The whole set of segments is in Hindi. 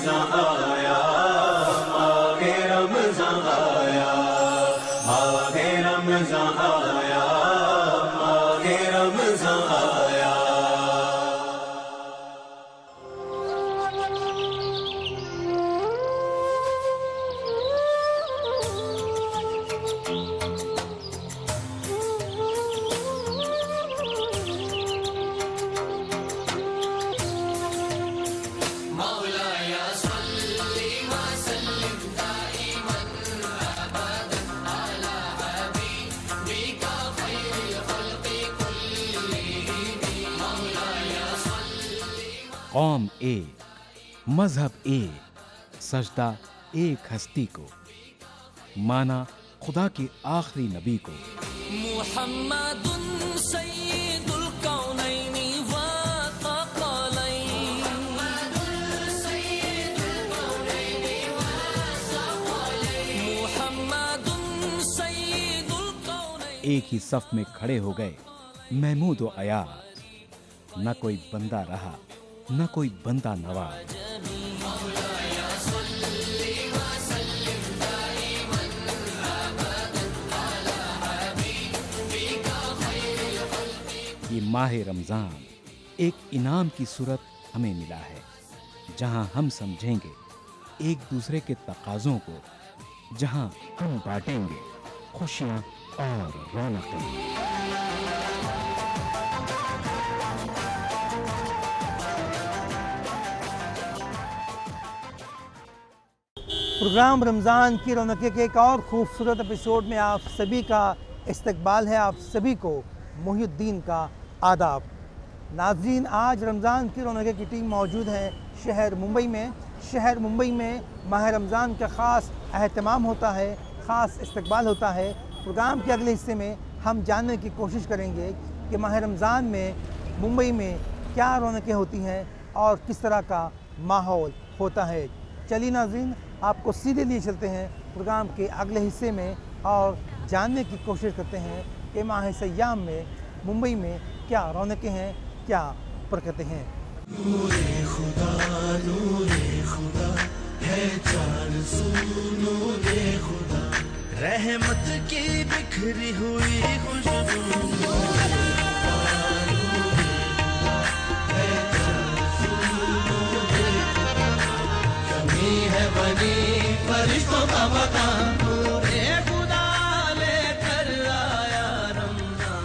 रमज़ान आया, माहे रमज़ान आया, माहे रमज़ान आया, माहे रमज़ान आया। कौम एक, मजहब एक, सजदा एक हस्ती को, माना खुदा के आखिरी नबी को। मुहम्मदुन सय्यिदुल कौनैनि व थक़लैन, मुहम्मदुन सय्यिदुल कौनैन। एक ही सफ में खड़े हो गए महमूद व अयाज, न कोई बंदा रहा न कोई बंदा नवाज। ये माह रमजान एक इनाम की सूरत हमें मिला है, जहां हम समझेंगे एक दूसरे के तकाज़ों को, जहां हम बांटेंगे खुशियां और रौनकें। प्रोग्राम रमज़ान की रौनक के एक और ख़ूबसूरत एपिसोड में आप सभी का इस्तकबाल है। आप सभी को मोहिउद्दीन का आदाब। नाज़रीन, आज रमज़ान की रौनक की टीम मौजूद है शहर मुंबई में। शहर मुंबई में माह रमज़ान का ख़ास अहतमाम होता है, ख़ास इस्तकबाल होता है। प्रोग्राम के अगले हिस्से में हम जानने की कोशिश करेंगे कि माह रमज़ान में मुंबई में क्या रौनकें होती हैं और किस तरह का माहौल होता है। चलिए नाज़रीन, आपको सीधे लिए चलते हैं प्रोग्राम के अगले हिस्से में और जानने की कोशिश करते हैं कि माह सय्याम में मुंबई में क्या रौनकें हैं, क्या बरकतें हैं। नूरे खुदा है चार सू नूरे खुदा, रहमत की बिखरी हुई खुशबू। बनी फरिश्तों का मकान, नूरे खुदा लेकर आया रमज़ान।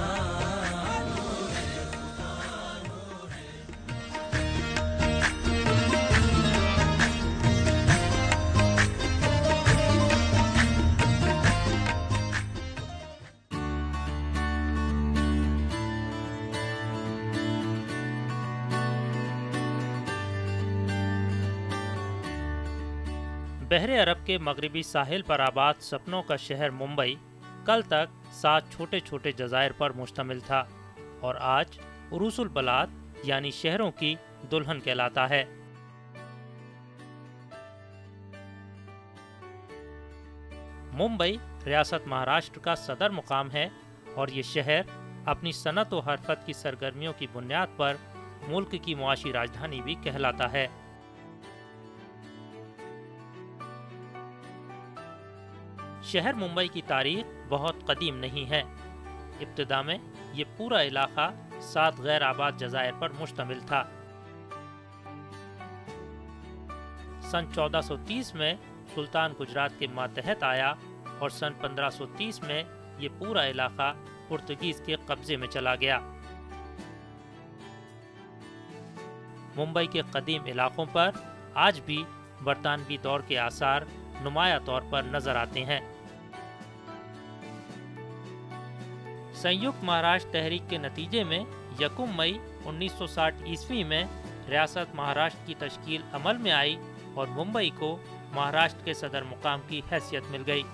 बहरे अरब के मगरबी साहिल पर आबाद सपनों का शहर मुंबई कल तक 7 छोटे छोटे जज़ायर पर मुश्तमिल था और आज उरूसुल बलाद यानी शहरों की दुल्हन कहलाता है। मुंबई रियासत महाराष्ट्र का सदर मुकाम है और ये शहर अपनी सनत व हरफत की सरगर्मियों की बुनियाद पर मुल्क की मुआशी राजधानी भी कहलाता है। शहर मुंबई की तारीख बहुत कदीम नहीं है। इब्तिदा में ये पूरा इलाका 7 गैर आबाद जज़ायर पर मुश्तमिल था। सन 1430 में सुल्तान गुजरात के मातहत आया और सन 1530 में ये पूरा इलाका पुर्तगीज के कब्जे में चला गया। मुंबई के कदीम इलाकों पर आज भी बरतानवी दौर के आसार नुमाया तौर पर नजर आते हैं। संयुक्त महाराष्ट्र तहरीक के नतीजे में यकुम मई 1960 ईस्वी में रियासत महाराष्ट्र की तश्कील अमल में आई और मुंबई को महाराष्ट्र के सदर मुकाम की हैसियत मिल गई।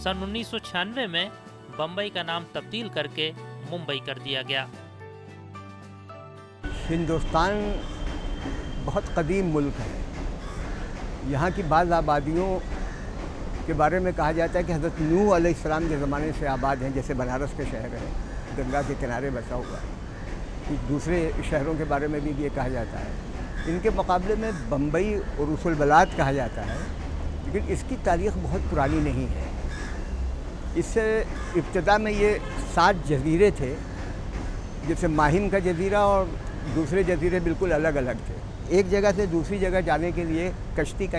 सन 1996 में बम्बई का नाम तब्दील करके मुंबई कर दिया गया। हिंदुस्तान बहुत कदीम मुल्क है। यहाँ की बाज़ आबादियों के बारे में कहा जाता है कि हज़रत नूह अलैहिस्सलाम के ज़माने से आबाद हैं, जैसे बनारस के शहर है, गंगा के किनारे बसा हुआ है। कुछ दूसरे शहरों के बारे में भी ये कहा जाता है। इनके मुकाबले में बम्बई उरूसुल बलाद कहा जाता है, लेकिन इसकी तारीख़ बहुत पुरानी नहीं है। इससे इब्तिदा में ये 7 जज़ीरे थे, जैसे माहिम का जज़ीरा और दूसरे जज़ीरे बिल्कुल अलग अलग थे। एक जगह से दूसरी जगह जाने के लिए कश्ती का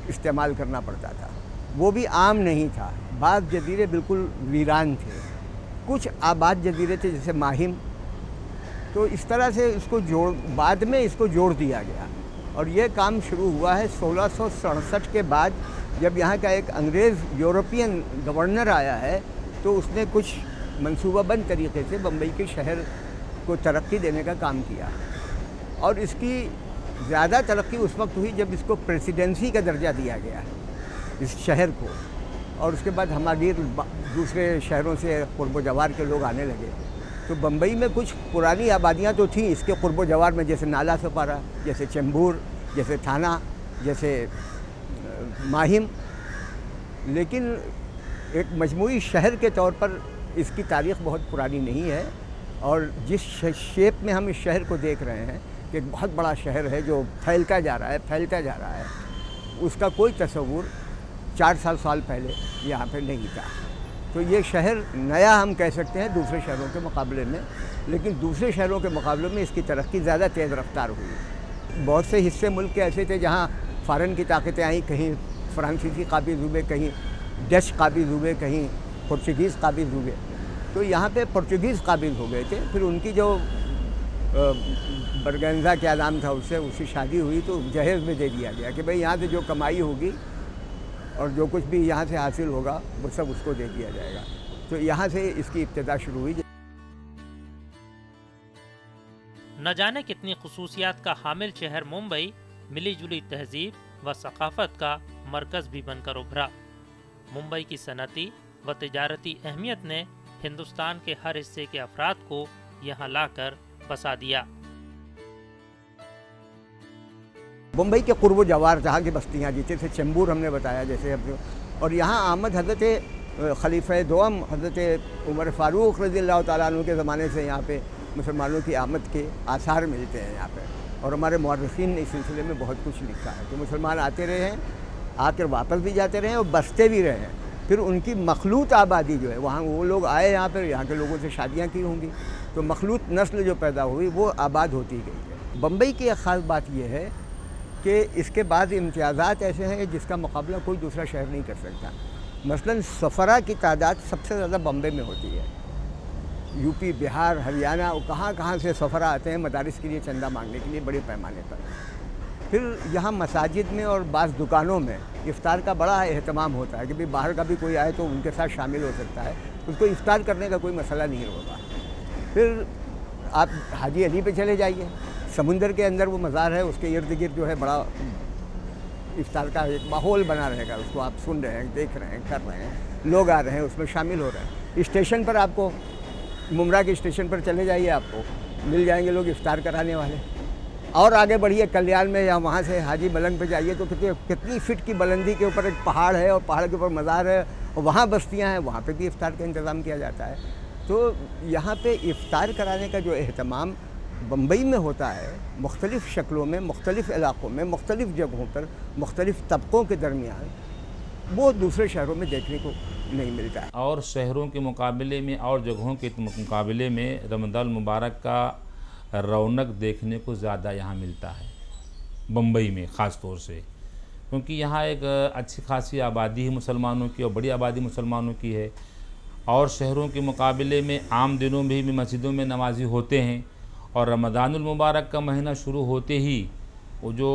इस्तेमाल करना पड़ता था, वो भी आम नहीं था। बाद जज़ीरे बिल्कुल वीरान थे, कुछ आबाद जज़ीरे थे जैसे माहिम। तो इस तरह से इसको बाद में इसको जोड़ दिया गया और ये काम शुरू हुआ है 1667 के बाद, जब यहाँ का एक अंग्रेज़ यूरोपियन गवर्नर आया है तो उसने कुछ मंसूबाबंद तरीके से बम्बई के शहर को तरक्की देने का काम किया। और इसकी ज़्यादा तरक्की उस वक्त हुई जब इसको प्रेसिडेंसी का दर्जा दिया गया इस शहर को, और उसके बाद हमारे दूसरे शहरों से कुर्ब जवार के लोग आने लगे। तो बम्बई में कुछ पुरानी आबादियाँ तो थीं इसके कुर्ब जवार में, जैसे नाला सपारा, जैसे चेंबूर, जैसे थाना, जैसे माहिम, लेकिन एक मजमूई शहर के तौर पर इसकी तारीख़ बहुत पुरानी नहीं है। और जिस शेप में हम इस शहर को देख रहे हैं कि एक बहुत बड़ा शहर है जो फैलता जा रहा है, उसका कोई तस्वुर 400 साल पहले यहाँ पे नहीं था। तो ये शहर नया हम कह सकते हैं दूसरे शहरों के मुकाबले में, लेकिन दूसरे शहरों के मुकाबले में इसकी तरक्की ज़्यादा तेज़ रफ्तार हुई। बहुत से हिस्से मुल्क के ऐसे थे जहाँ फ़ॉरेन की ताकतें आई, कहीं फ्रांसीसी काबिज़ हुए, कहीं डच काबिज़ हुए, कहीं पुर्तगीज़ काबिज़ हुए। तो यहाँ पे पुर्तगीज़ काबिज़ हो गए थे, फिर उनकी जो बरगंजा क्या नाम था उससे शादी हुई, तो जहेज़ में दे दिया गया कि भाई यहाँ से जो कमाई होगी और जो कुछ भी यहाँ से हासिल होगा वो सब उसको दे दिया जाएगा। तो यहाँ से इसकी इब्तिदा शुरू हुई। न जाने कितनी खुसूसियात का हामिल शहर मुंबई मिली जुली तहजीब व सकाफत का मरकज़ भी बनकर उभरा। मुंबई की सनती व तिजारती अहमियत ने हिंदुस्तान के हर हिस्से के अफराद को यहाँ लाकर बसा दिया। मुंबई के कुर्ब जवार जहाँ की बस्तियाँ जैसे चेंबूर हमने बताया, जैसे और यहाँ आमद हज़रत खलीफा दोम हज़रत उमर फ़ारूक रज़ियल्लाहु ताला अन्हु के ज़माने से यहाँ पे मुसलमानों की आमद के आसार मिलते हैं यहाँ पे। और हमारे मुअर्रिखीन ने इस सिलसिले में बहुत कुछ लिखा है कि मुसलमान आते रहे हैं, आकर वापस भी जाते रहे और बसते भी रहे हैं। फिर उनकी मखलूत आबादी जो है, वहाँ वो लोग आए यहाँ पर, यहाँ के लोगों से शादियाँ की होंगी, तो मखलूत नस्ल जो पैदा हुई वो आबाद होती गई है। बम्बई की एक ख़ास बात यह है कि इसके बाद इम्तियाज़ात ऐसे हैं जिसका मुकाबला कोई दूसरा शहर नहीं कर सकता। मसलन सफ़रा की तादाद सबसे ज़्यादा बम्बई में होती है। यूपी, बिहार, हरियाणा और कहाँ से सफ़रा आते हैं मदारिस के लिए चंदा मांगने के लिए बड़े पैमाने पर। फिर यहाँ मसाजिद में और बाज़ दुकानों में इफ्तार का बड़ा एहतमाम होता है कि भाई बाहर का भी कोई आए तो उनके साथ शामिल हो सकता है, उसको इफ्तार करने का कोई मसला नहीं होगा। फिर आप हाजी अली पे चले जाइए, समुंदर के अंदर वो मज़ार है, उसके इर्द गिर्द जो है बड़ा इफ्तार का एक माहौल बना रहेगा, उसको आप सुन रहे हैं, देख रहे हैं, कर रहे हैं, लोग आ रहे हैं, उसमें शामिल हो रहे हैं। स्टेशन पर आपको मुमरा के स्टेशन पर चले जाइए, आपको मिल जाएंगे लोग इफ्तार कराने वाले। और आगे बढ़िए कल्याण में या वहाँ से हाजी मलंग पे जाइए तो कितनी फिट की बुलंदी के ऊपर एक पहाड़ है और पहाड़ के ऊपर मज़ार है और वहाँ बस्तियाँ हैं, वहाँ पे भी इफ्तार का इंतज़ाम किया जाता है। तो यहाँ पे इफ्तार कराने का जो एहतमाम बम्बई में होता है, मुख्तलिफ़ शक्लों में, मुख्तलिफ़ इलाक़ों में, मुख्तलिफ़ जगहों पर, मुख्तलिफ़ तबक़ों के दरमियान, वो दूसरे शहरों में देखने को नहीं मिलता है। और शहरों के मुकाबले में और जगहों के मुकाबले में रमज़ान मुबारक का रौनक देखने को ज़्यादा यहाँ मिलता है बम्बई में ख़ास तौर से, क्योंकि यहाँ एक अच्छी खासी आबादी है मुसलमानों की और बड़ी आबादी मुसलमानों की है। और शहरों के मुकाबले में आम दिनों में भी मस्जिदों में नमाजी होते हैं और रमज़ानुल मुबारक का महीना शुरू होते ही वो जो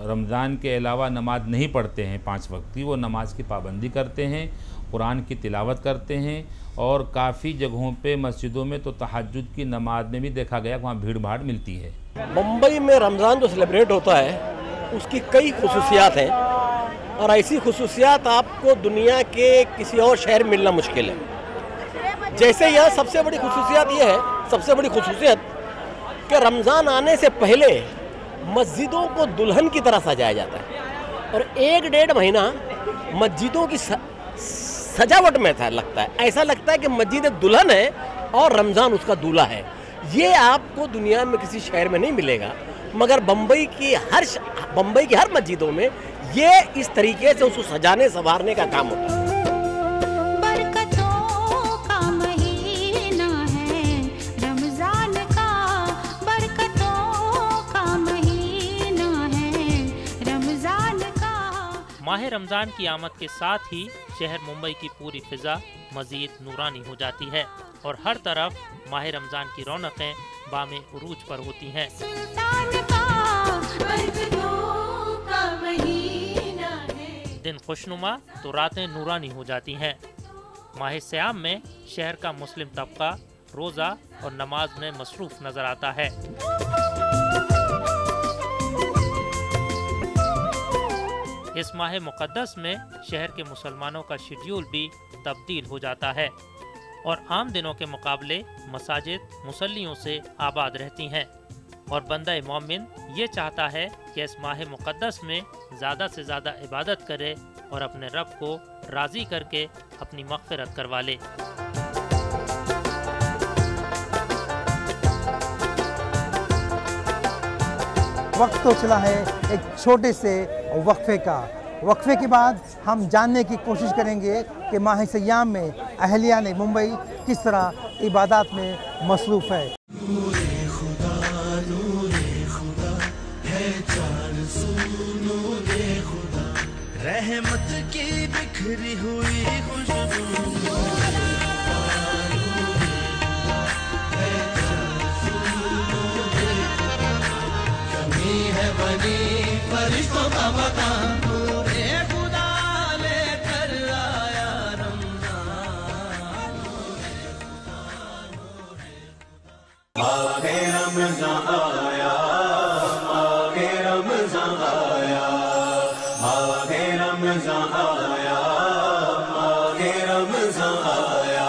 रमज़ान के अलावा नमाज नहीं पढ़ते हैं 5 वक्त की, वो नमाज की पाबंदी करते हैं, कुरान की तिलावत करते हैं। और काफ़ी जगहों पे मस्जिदों में तो तहज्जुद की नमाज में भी देखा गया वहाँ भीड़ भाड़ मिलती है। मुंबई में रमज़ान जो सेलिब्रेट होता है उसकी कई खुसूसियात हैं और ऐसी खुसूसियात आपको दुनिया के किसी और शहर में मिलना मुश्किल है। जैसे यहाँ सबसे बड़ी खुसूसियत ये है, सबसे बड़ी खुसूसियत कि रमज़ान आने से पहले मस्जिदों को दुल्हन की तरह सजाया जाता है और 1-1.5 महीना मस्जिदों की सजावट में था, लगता है ऐसा लगता है कि मस्जिद दुल्हन है और रमज़ान उसका दूल्हा है। ये आपको दुनिया में किसी शहर में नहीं मिलेगा, मगर बम्बई की हर मस्जिदों में ये इस तरीके से उसको सजाने संवारने का काम होता है। बरकतों का महीना है रमजान का, बरकतों का महीना है रमजान का। माह रमज़ान की आमद के साथ ही शहर मुंबई की पूरी फिजा मजीद नूरानी हो जाती है और हर तरफ माह रमज़ान की रौनकें बामे उरूज पर होती हैं। सुल्तान का बरकतों का महीना है। दिन खुशनुमा तो रातें नूरानी हो जाती हैं। माह सियाम में शहर का मुस्लिम तबका रोज़ा और नमाज में मसरूफ़ नज़र आता है। इस माह मुक़द्दस में शहर के मुसलमानों का शेड्यूल भी तब्दील हो जाता है और आम दिनों के मुकाबले मसाजिद मुसल्लियों से आबाद रहती हैं और बंदा मोमिन ये चाहता है कि इस माह मुक़द्दस में ज़्यादा से ज़्यादा इबादत करे और अपने रब को राज़ी करके अपनी मग़फ़िरत करवा ले। वक्त तो चला है एक छोटे से वक्फे का। वक्फे के बाद हम जानने की कोशिश करेंगे कि माह सियाम में अहलिया ने मुंबई किस तरह इबादत में मसरूफ़ है। नूरे खुदा है चार सू नूरे खुदा, रहमत की बिखरी हुई खुशबू। कमी है बनी फरिश्तों का मकान, नूरे खुदा लेकर आया रमज़ान। आगे रमज़ान आया, आगे रमज़ान आया, आगे रमज़ान आया, आगे रमज़ान आया।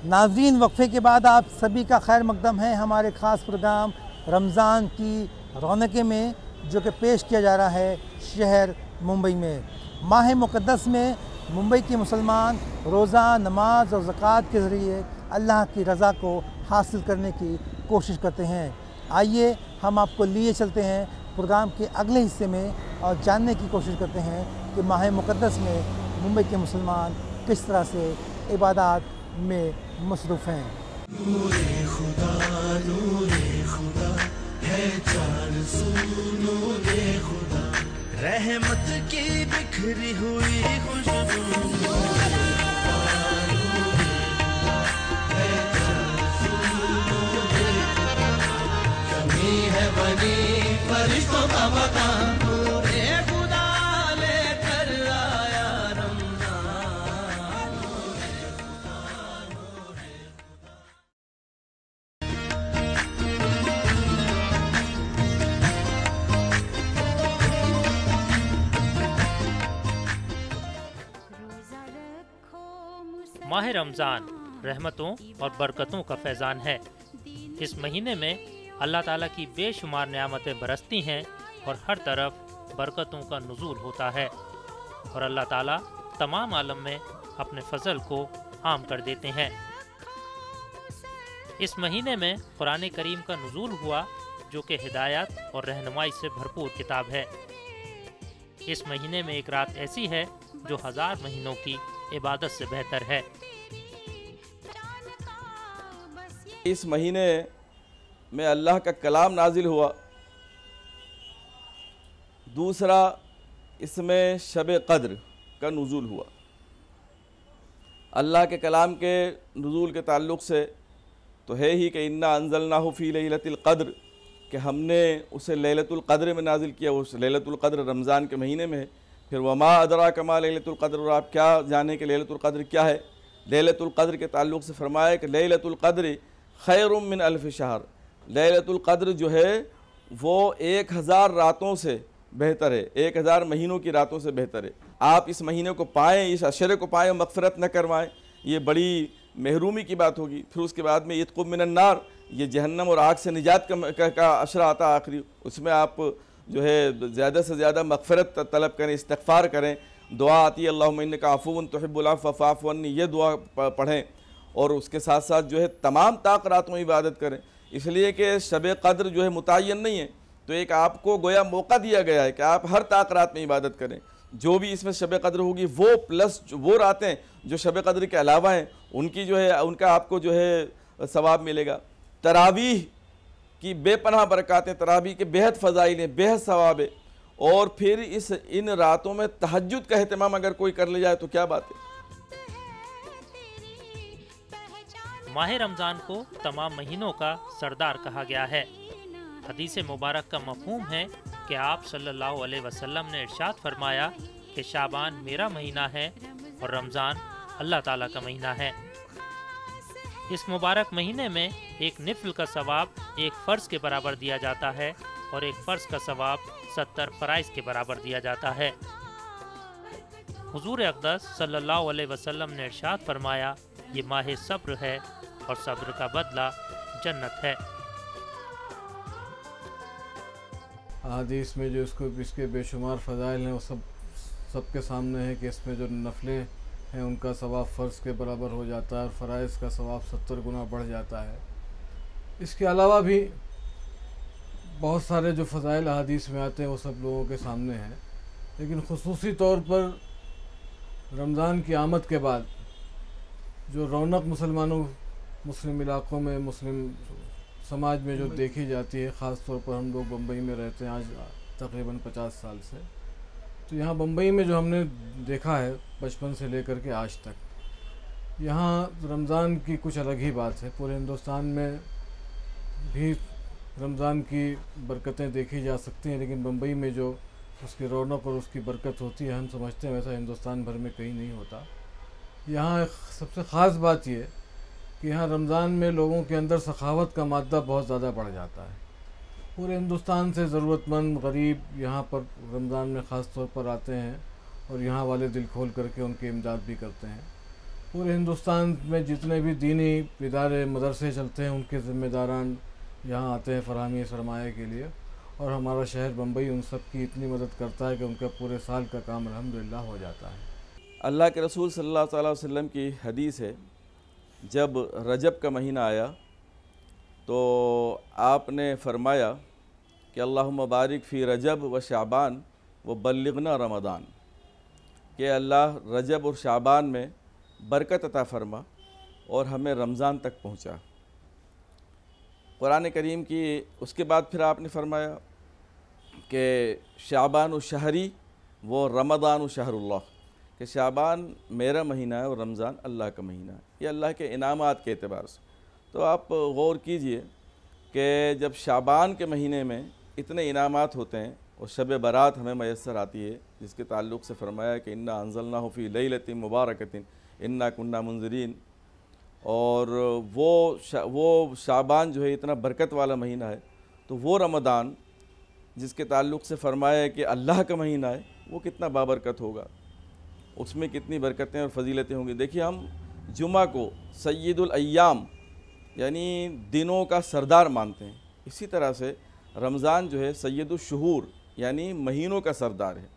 नाज़रीन, वक्फे के बाद आप सभी का खैर मकदम है हमारे ख़ास प्रोग्राम रमज़ान की रौनकें में, जो कि पेश किया जा रहा है शहर मुंबई में। माह मुक़द्दस में मुंबई के मुसलमान रोज़ा, नमाज और ज़कात के ज़रिए अल्लाह की रज़ा को हासिल करने की कोशिश करते हैं। आइए हम आपको लिए चलते हैं प्रोग्राम के अगले हिस्से में और जानने की कोशिश करते हैं कि माह मुक़द्दस में मुंबई के मुसलमान किस तरह से इबादत में मसरूफ़ हैं। नूरे खुदा है चार सू नूरे खुदा, रहमत की बिखरी हुई खुशबू। कमी है बनी फरिश्तों का मकान, नूरे खुदा लेकर आया रमज़ान। माह रमज़ान रहमतों और बरकतों का फैज़ान है। इस महीने में अल्लाह ताला की बेशुमार नेमतें बरसती हैं और हर तरफ बरकतों का नुज़ूल होता है और अल्लाह ताला तमाम आलम में अपने फ़ज़ल को आम कर देते हैं। इस महीने में कुरान करीम का नुज़ूल हुआ, जो कि हिदायत और रहनुमाई से भरपूर किताब है। इस महीने में एक रात ऐसी है जो 1000 महीनों की इबादत से बेहतर है। इस महीने में अल्लाह का कलाम नाजिल हुआ। दूसरा, इसमें शब क़द्र का नुज़ूल हुआ। अल्लाह के कलाम के नुज़ूल के ताल्लुक़ से तो है ही कि इन्ना अंज़लनाहु फ़ी लैलतिल क़द्र, कि हमने उसे लैलतुल क़द्र में नाजिल किया। उस लैलतुल क़द्र रमज़ान के महीने में है। फिर वमा अदराका मा लैलतुल क़द्र, और आप क्या जाने कि लैलतुल क़द्र क्या है। लैलतुल क़द्र के ताल्लुक़ से फरमाया कि लैलतुल क़द्र खैरुम मिन अल्फ़ शहर, लैलतुल क़द्र जो है वो 1000 रातों से बेहतर है, 1000 महीनों की रातों से बेहतर है। आप इस महीने को पाएँ, इस अशरे को पाएँ, मग़फ़िरत न करवाएँ, ये बड़ी महरूमी की बात होगी। फिर उसके बाद में इत्क़ुम मिनन नार, ये जहन्नम और आग से निजात का अशरा आता आखिरी, उसमें आप जो है ज़्यादा से ज़्यादा मग़फ़िरत तलब करें, इस्तिग़फ़ार करें, दुआ आती है अल्लाहुम्मा इन्नका अफ़ुव्वुन तुहिब्बुल अफ़्व फ़अफ़ु अन्नी, ये दुआ पढ़ें। और उसके साथ साथ जो है तमाम ताक रातों में इबादत करें, इसलिए कि शब कद्र जो है मुतय्यन नहीं है, तो एक आपको गोया मौका दिया गया है कि आप हर ताक रात में इबादत करें। जो भी इसमें शब कद्र होगी वो प्लस वो रातें जो शब कद्र के अलावा हैं उनकी जो है उनका आपको जो है सवाब मिलेगा। तरावीह की बेपनाह बरक़ातें, तरावीह के बेहद फ़ज़ाइल हैं, बेहद सवाब है। और फिर इन रातों में तहज्जुद का एहतमाम अगर कोई कर ले जाए तो क्या बात है। माह रमज़ान को तमाम महीनों का सरदार कहा गया है। हदीस मुबारक का मफ़हूम है कि आप सल्लल्लाहु अलैहि वसल्लम ने इरशाद फरमाया कि शाबान मेरा महीना है और रमज़ान अल्लाह ताला का महीना है। इस मुबारक महीने में एक निफल का सवाब एक फ़र्ज़ के बराबर दिया जाता है और एक फ़र्ज़ का सवाब 70 फ़राइज़ के बराबर दिया जाता है। हुज़ूर अक़दस सल्लल्लाहु अलैहि वसल्लम ने इरशाद फरमाया, ये माह सब्र है और सब्र का बदला जन्नत है। हदीस में जो इसके बेशुमार फ़ज़ाइल हैं वो सबके सामने है कि इसमें जो नफलें हैं उनका सवाब फ़र्ज़ के बराबर हो जाता है और फ़राइज़ का सवाब 70 गुना बढ़ जाता है। इसके अलावा भी बहुत सारे जो फ़ज़ाइल हदीस में आते हैं वो सब लोगों के सामने हैं, लेकिन ख़ुसूसी तौर पर रमज़ान की आमद के बाद जो रौनक मुस्लिम इलाक़ों में, मुस्लिम समाज में जो देखी जाती है, ख़ास तौर पर हम लोग बम्बई में रहते हैं आज तकरीबन 50 साल से, तो यहाँ बम्बई में जो हमने देखा है बचपन से लेकर के आज तक, यहाँ रमज़ान की कुछ अलग ही बात है। पूरे हिंदुस्तान में भी रमज़ान की बरकतें देखी जा सकती हैं, लेकिन बम्बई में जो उसकी रौनक और उसकी बरकत होती है हम समझते हैं वैसा हिंदुस्तान भर में कहीं नहीं होता। यहाँ सबसे ख़ास बात ये कि यहाँ रमज़ान में लोगों के अंदर सखावत का मादा बहुत ज़्यादा बढ़ जाता है। पूरे हिंदुस्तान से ज़रूरतमंद गरीब यहाँ पर रमज़ान में ख़ास तौर पर आते हैं और यहाँ वाले दिल खोल करके उनकी इमदाद भी करते हैं। पूरे हिंदुस्तान में जितने भी दीनी इदारे मदरसे चलते हैं उनके ज़िम्मेदारान यहाँ आते हैं फ़राहमी सरमाए के लिए, और हमारा शहर बम्बई उन सब की इतनी मदद करता है कि उनका पूरे साल का काम अल्हम्दुलिल्लाह हो जाता है। अल्लाह के रसूल सल्लल्लाहु अलैहि वसल्लम की हदीस है, जब रजब का महीना आया तो आपने फरमाया कि अल्लाहुम्मा बारिक फ़ी रजब व शाबान व बल्लिगना रमज़ान, कि अल्लाह रजब और शाबान में बरकत अता फरमा और हमें रमज़ान तक पहुँचा। कुरान करीम की उसके बाद फिर आपने फरमाया कि शाबान शहरी व रमज़ान शहरुल्लाह, कि शाबान मेरा महीना है और रमज़ान अल्लाह का महीना है। ये अल्लाह के इनामात के एतबार से तो आप गौर कीजिए कि जब शाबान के महीने में इतने इनामात होते हैं और शब बारात हमें मैसर आती है, जिसके ताल्लुक़ से फरमाया कि इन्ना अंज़लनाहु फ़ी लैलतिन मुबारकतिन इन्ना कुन्ना मुंज़िरीन, और वो शाबान जो है इतना बरकत वाला महीना है, तो वो रमज़ान जिसके ताल्लुक़ से फरमाया कि अल्लाह का महीना है वो कितना बाबरकत होगा, उसमें कितनी बरकतें और फजीलतें होंगी। देखिए, हम जुमा को सय्यदुल अय्याम यानी दिनों का सरदार मानते हैं, इसी तरह से रमज़ान जो है सय्यदुल शुहूर यानी महीनों का सरदार है।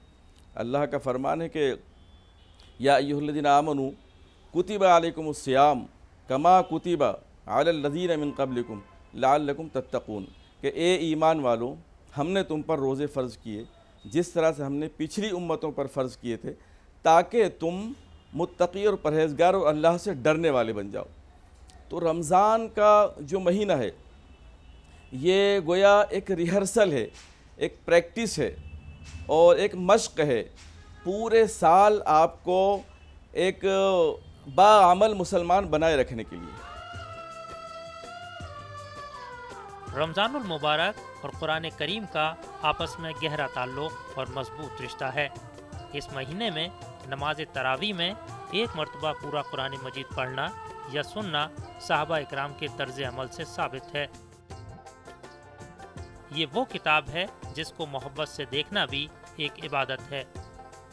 अल्लाह का फरमान है कि या अय्युहल्लज़ीना आमनू कुतिबा अलैकुमुस सियाम कमा कुतिबा अलल्लज़ीना मिन क़ब्लिकुम लअल्लकुम तत्तक़ून, कि ए ईमान वालों, हमने तुम पर रोज़े फ़र्ज़ किए जिस तरह से हमने पिछली उम्मतों पर फ़र्ज़ किए थे, ताकि तुम मुत्तक़ी और परहेज़गार और अल्लाह से डरने वाले बन जाओ। तो रमज़ान का जो महीना है ये गोया एक रिहर्सल है, एक प्रैक्टिस है और एक मश्क है, पूरे साल आपको एक बाअमल मुसलमान बनाए रखने के लिए। रमज़ानुल मुबारक और कुरान करीम का आपस में गहरा ताल्लुक़ और मजबूत रिश्ता है। इस महीने में नमाज तरावी में एक मरतबा पूरा कुरान मजीद पढ़ना या सुनना सहाबा इकराम के तर्ज अमल से साबित है। ये वो किताब है जिसको मोहब्बत से देखना भी एक इबादत है।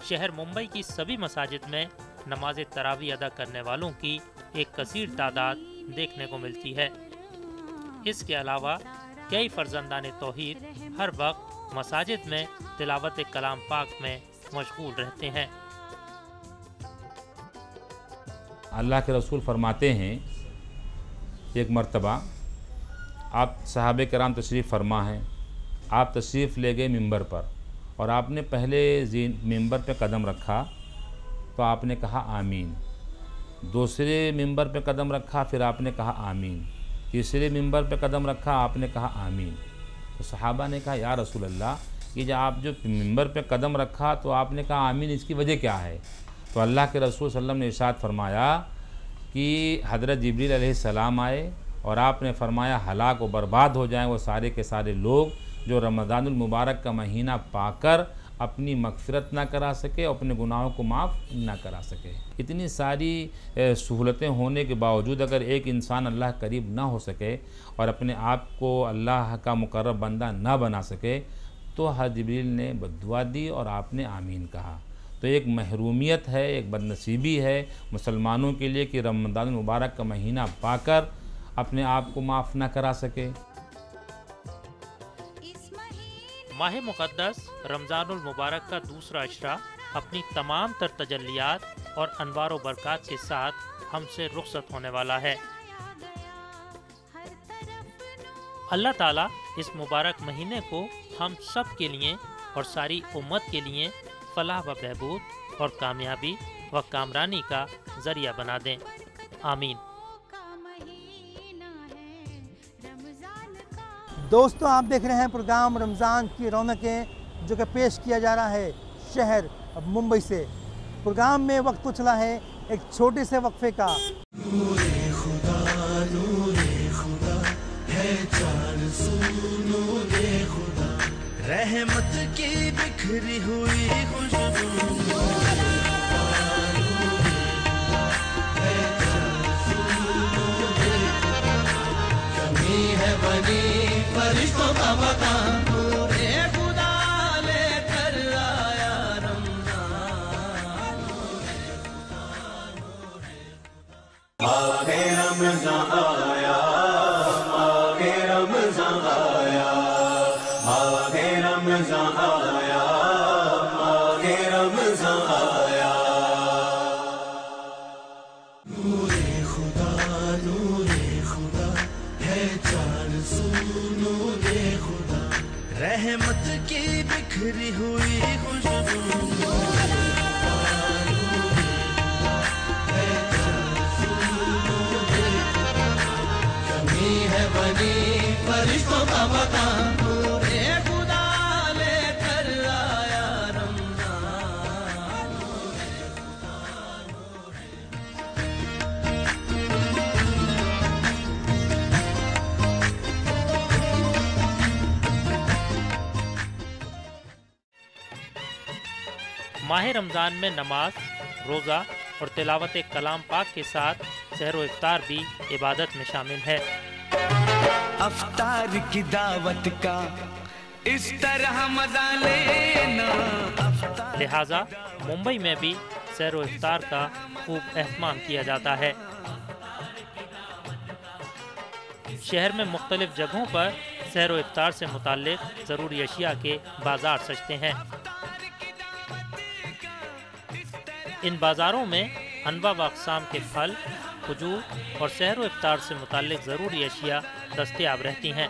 शहर मुंबई की सभी मसाजिद में नमाज तरावी अदा करने वालों की एक कसीर तादाद देखने को मिलती है। इसके अलावा कई फर्जंदान तौहीद हर वक्त मसाजिद में तिलावत कलाम पाक में मशगूल रहते हैं। अल्लाह के रसूल फरमाते हैं एक मर्तबा आप सहाबे कराम तशरीफ़ फरमा हैं, आप तशरीफ़ ले गए मिंबर पर और आपने पहले मिंबर पे कदम रखा तो आपने कहा आमीन, दूसरे मिंबर पे कदम रखा फिर आपने कहा आमीन, तीसरे मिंबर पे कदम रखा आपने कहा आमीन। तो सहाबा ने कहा या रसूल अल्लाह, ये जो आप जो मिंबर पे कदम रखा तो आपने कहा आमीन, इसकी वजह क्या है? तो अल्लाह के रसूल सल्लल्लाहु अलैहि वसल्लम ने इरशाद फरमाया कि हज़रत जिब्रील अलैहिस्सलाम आए और आपने फरमाया हलाक व बर्बाद हो जाएं वो सारे के सारे लोग जो रमज़ानुल मुबारक का महीना पाकर अपनी मग़फ़िरत ना करा सके, अपने गुनाहों को माफ़ ना करा सके। इतनी सारी सहूलतें होने के बावजूद अगर एक इंसान अल्लाह करीब ना हो सके और अपने आप को अल्लाह का मुकर्रब बंदा ना बना सके तो हज़रत जिब्रील ने बद्दुआ दी और आपने आमीन कहा। तो एक महरूमियत है, एक बदनसीबी है मुसलमानों के लिए कि रमज़ानुल मुबारक का महीना पाकर अपने आप को माफ़ ना करा सके। माह मुक़द्दस रमज़ानुल मुबारक का दूसरा अशरा अपनी तमाम तर तजल्लियात और अनवार व बरक़ात के साथ हमसे रुख़सत होने वाला है। अल्लाह ताला इस मुबारक महीने को हम सब के लिए और सारी उम्मत के लिए फलाह व बहबूद और कामयाबी व कामरानी का ज़रिया बना दें। आमीन। दोस्तों, आप देख रहे हैं प्रोग्राम रमज़ान की रौनकें जो कि पेश किया जा रहा है शहर मुंबई से। प्रोग्राम में वक्त तो चला है एक छोटे से वक्फे का। नूरे खुदा है चार सू नूरे खुदा, रहमत की बिखरी हुई खुशबू। कमी है बनी फरिश्तों का मकान, नूरे खुदा लेकर आया रमज़ान। आगे रमज़ान आया, आगे रमज़ान आया, आगे रमज़ान आया, आगे रमज़ान आया। नूरे खुदा है चार सू नूरे खुदा, रहमत की बिखरी हुई खुशबू। कमी है बनी फरिश्तों का मकान, नूरे खुदा लेकर आया रमज़ान। माह रमज़ान में नमाज, रोज़ा और तिलावत कलाम पाक के साथ सहर व इफ्तार भी इबादत में शामिल है। अफ्तार की दावत का इस तरह मजा लेना। लिहाजा मुंबई में भी सहर व इफ्तार का खूब एहतमाम किया जाता है। शहर में मुख्तलिफ जगहों पर सहर व इफ्तार से मुताल्लिक़ ज़रूरी अशिया के बाज़ार सजते हैं। इन बाज़ारों में अनवा व अक़साम के फल, खजूर और सहर व इफ्तार से मुताल्लिक़ ज़रूरी अशिया दस्तयाब रहती हैं।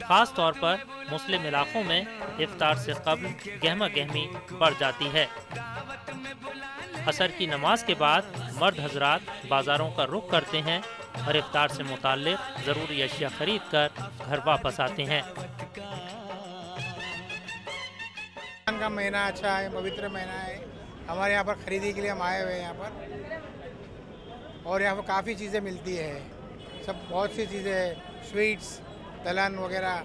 ख़ास तौर पर मुस्लिम इलाक़ों में इफ्तार से क़ब्ल गहमा गहमी बढ़ जाती है। असर की नमाज के बाद मर्द हजरात बाज़ारों का रुख करते हैं और इफ्तार से मुताल्लिक़ ज़रूरी अशिया ख़रीद कर घर वापस आते हैं। रमज़ान का महीना अच्छा है, पवित्र महीना है। हमारे यहाँ पर ख़रीदी के लिए हम आए हुए हैं यहाँ पर, और यहाँ पर काफ़ी चीज़ें मिलती है। सब बहुत सी चीज़ें, स्वीट्स, दलहन वगैरह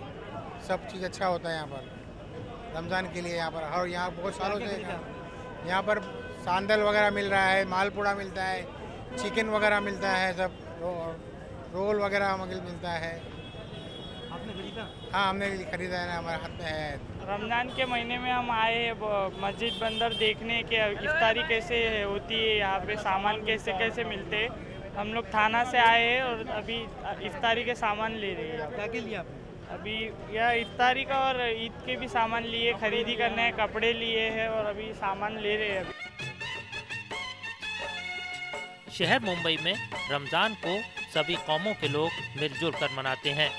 सब चीज़ अच्छा होता है यहाँ पर रमज़ान के लिए। यहाँ पर और यहाँ बहुत सालों से यहाँ पर सांदल वगैरह मिल रहा है, मालपुड़ा मिलता है, चिकन वगैरह मिलता है, सब रोल वगैरह मिलता है। आपने खरीदा? हाँ, हमने खरीदा है ना, हमारे हाथ में है। रमज़ान के महीने में हम आए मस्जिद बंदर देखने के इफ्तारी कैसे होती है, यहाँ पे सामान कैसे कैसे मिलते हैं। हम लोग थाना से आए हैं और अभी इफ्तारी के सामान ले रहे हैं। क्या के लिए आपने? अभी यह इफ्तारी का और ईद के भी सामान लिए, खरीदी करने हैं, कपड़े लिए हैं और अभी सामान ले रहे हैं। शहर मुंबई में रमज़ान को सभी कौमों के लोग मिलजुल कर मनाते हैं।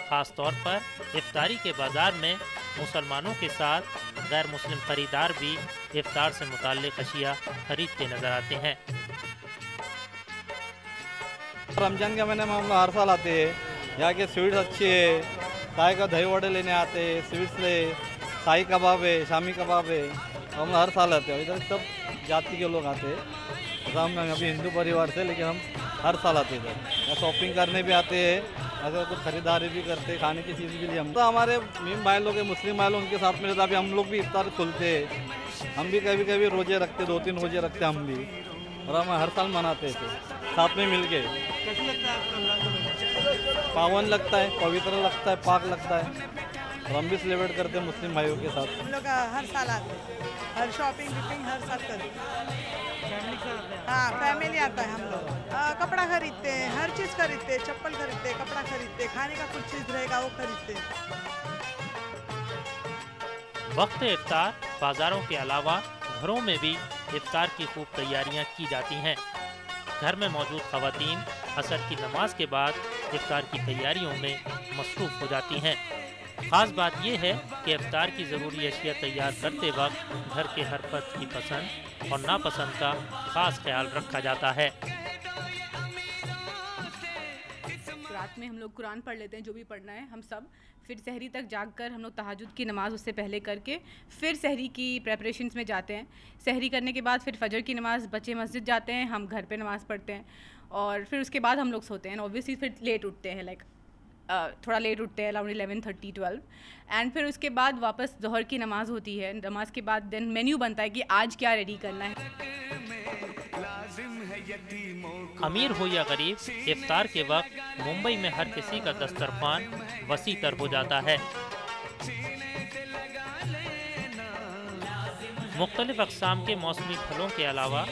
ख़ास तौर पर इफ्तारी के बाज़ार में मुसलमानों के साथ गैर मुस्लिम खरीदार भी इफ्तार से मुताल्लिक़ अशिया खरीदते नज़र आते हैं। रमजान के महीने में हम लोग हर साल आते हैं। यहाँ के स्वीट्स अच्छी है, चाय का दही वड़े लेने आते हैं, स्वीट्स ले, शाही कबाब है, शामी कबाब है, हम लोग हर साल आते हैं। इधर सब जाति के लोग आते हैं। हम अभी हिंदू परिवार से, लेकिन हम हर साल आते हैं इधर। शॉपिंग करने भी आते हैं, अगर कुछ खरीदारी भी करते हैं, खाने की चीज़ के लिए। हम तो हमारे मीम भाई लोग हैं, मुस्लिम भाई लोग, उनके साथ में रहता अभी हम लोग भी इफ्तार खुलते हैं। हम भी कभी कभी रोजे रखते, 2-3 रोजे रखते हम भी, और हम हर साल मनाते थे साथ में मिल के। कैसे लगता है आपको रमजान का महीना? पावन लगता है, पवित्र लगता है, पाक लगता है, और हम भी सेलिब्रेट करते हैं मुस्लिम भाइयों के साथ। हम लोग हर साल आते हैं, हर शॉपिंग विपिंग हर साल करते हैं। हाँ, फैमिली आता है। हम लोग कपड़ा खरीदते हैं, हर चीज़ खरीदते हैं, चप्पल खरीदते हैं, कपड़ा खरीदते हैं, खाने का कुछ चीज़ रहेगा वो खरीदते हैं। वक्त इफ्तार बाज़ारों के अलावा घरों में भी इफ्तार की खूब तैयारियां की जाती हैं। घर में मौजूद ख़वातीन असर की नमाज के बाद इफ्तार की तैयारियों में मसरूफ़ हो जाती हैं। ख़ास बात यह है कि इफ्तार की ज़रूरी अशिया तैयार करते वक्त घर के हर फर्द की पसंद और नापसंद का ख़ास ख्याल रखा जाता है। रात में हम लोग कुरान पढ़ लेते हैं, जो भी पढ़ना है हम सब। फिर सहरी तक जाग कर हम लोग तहज्जुद की नमाज़ उससे पहले करके फिर सहरी की प्रेपरेशंस में जाते हैं। सहरी करने के बाद फिर फजर की नमाज़, बच्चे मस्जिद जाते हैं, हम घर पे नमाज़ पढ़ते हैं, और फिर उसके बाद हम लोग सोते हैं। ऑब्वियसली फिर लेट उठते हैं, थोड़ा लेट उठते हैं, अराउंड 11:30-12, एंड फिर उसके बाद वापस ज़ोहर की नमाज़ होती है। नमाज के बाद देन मेन्यू बनता है कि आज क्या रेडी करना है। अमीर हो या गरीब, इफ्तार के वक्त मुंबई में हर किसी का दस्तरखान वसी तर हो जाता है। मुख्तलिफ अक़साम के मौसमी फलों के अलावा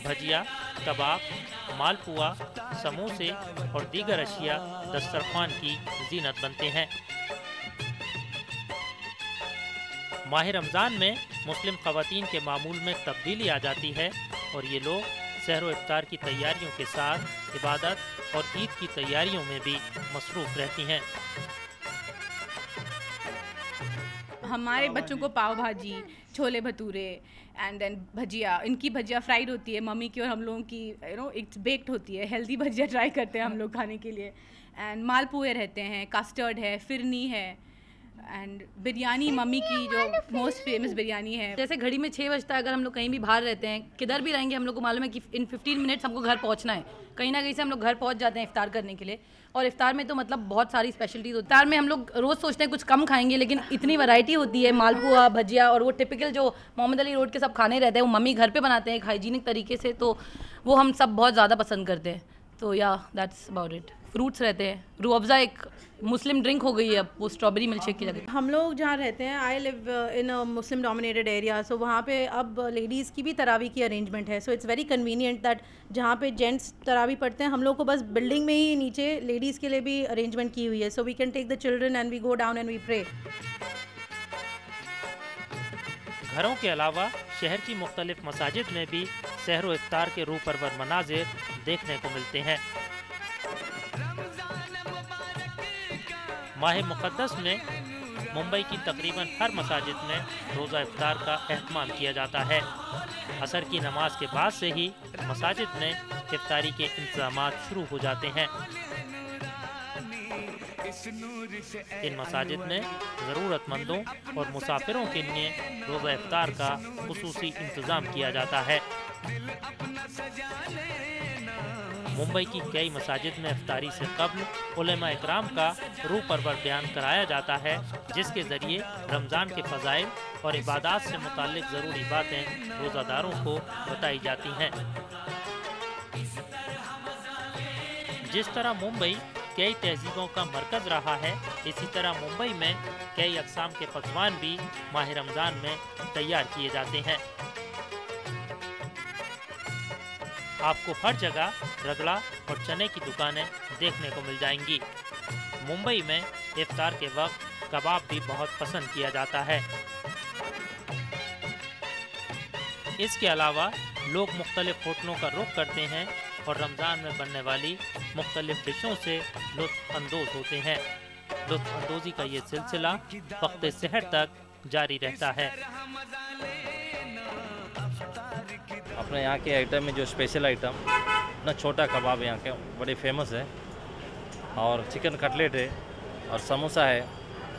भजिया, कबाब, मालपुआ, समोसे और दीगर अशिया दस्तरखान की जीनत बनते हैं। माह रमज़ान में मुस्लिम ख़वातीन के मामूल में तब्दीली आ जाती है और ये लोग सहर व इफ्तार की तैयारियों के साथ इबादत और ईद की तैयारियों में भी मसरूफ़ रहती हैं। हमारे बच्चों को पाव भाजी, छोले भटूरे एंड देन भजिया, इनकी भजिया फ्राइड होती है मम्मी की, और हम लोगों की इट्स बेक्ड होती है। हेल्दी भजिया ट्राई करते हैं हम लोग खाने के लिए। एंड मालपुए रहते हैं, कस्टर्ड है, फिरनी है, एंड बिरयानी मम्मी की जो मोस्ट फेमस बिरयानी है। जैसे घड़ी में 6 बजता है, अगर हम लोग कहीं भी बाहर रहते हैं, किधर भी रहेंगे, हम लोग को मालूम है कि इन 15 मिनट्स हमको घर पहुंचना है। कहीं ना कहीं से हम लोग घर पहुंच जाते हैं इफ्तार करने के लिए। और इफ्तार में तो मतलब बहुत सारी स्पेशलिटीज़ होती है। इफ्तार में हम लोग रोज़ सोचते हैं कुछ कम खाएंगे, लेकिन इतनी वैरायटी होती है, मालपुआ, भजिया, और वो टिपिकल जो मोहम्मद अली रोड के सब खाने रहते हैं वो मम्मी घर पे बनाते हैं एक हाइजीनिक तरीके से, तो वो हम सब बहुत ज़्यादा पसंद करते हैं। तो या दैट्स अबाउट इट। फ्रूट्स रहते हैं, रूह अफ़ज़ा एक मुस्लिम ड्रिंक हो गई है अब, वो स्ट्रॉबेरी मिल्क शेक की जगह। हम लोग जहाँ रहते हैं, I live in a Muslim dominated area, so वहाँ पे अब लेडीज़ की भी तरावी की अरेंजमेंट है। So it's very convenient that जहाँ पे जेंट्स तरावी पढ़ते हैं, हम लोग को बस बिल्डिंग में ही नीचे लेडीज़ के लिए भी अरेंजमेंट की हुई है। So we can take the children and we go down and we pray. घरों के अलावा शहर की मुख्तलिफ मसाजिद में भी सहर व इफ्तार के रूह परवर मनाजिर देखने को मिलते हैं। माह मुक़द्दस में मुंबई की तकरीबन हर मसाजिद में रोज़ा इफ्तार का एहतमाम किया जाता है। असर की नमाज के बाद से ही मसाजिद में इफ्तारी के इंतज़ामात शुरू हो जाते हैं। इन मसाजिद में ज़रूरतमंदों और मुसाफिरों के लिए रोज़ा इफ्तार का खुसूसी इंतज़ाम किया जाता है। मुंबई की कई मसाजिद में इफ्तारी से कब्ल उलेमा इकराम का रूह परवर बयान कराया जाता है, जिसके ज़रिए रमज़ान के फ़ज़ाइल और इबादत से मुताल्लिक़ ज़रूरी बातें रोज़ादारों को बताई जाती हैं। जिस तरह मुंबई कई तहजीबों का मरकज़ रहा है, इसी तरह मुंबई में कई अक़साम के पकवान भी माह रमज़ान में तैयार किए जाते हैं। आपको हर जगह रगड़ा और चने की दुकानें देखने को मिल जाएंगी। मुंबई में इफ्तार के वक्त कबाब भी बहुत पसंद किया जाता है। इसके अलावा लोग मुख्तलिफ होटलों का रुख करते हैं और रमज़ान में बनने वाली मुख्तलिफ डिशों से लुत्फ़ अंदोज़ होते हैं। लुत्फ़ अंदोज़ी का ये सिलसिला वक्त सहर तक जारी रहता है। अपने यहाँ के आइटम में जो स्पेशल आइटम ना, छोटा कबाब यहाँ के बड़े फेमस है, और चिकन कटलेट है, और समोसा है,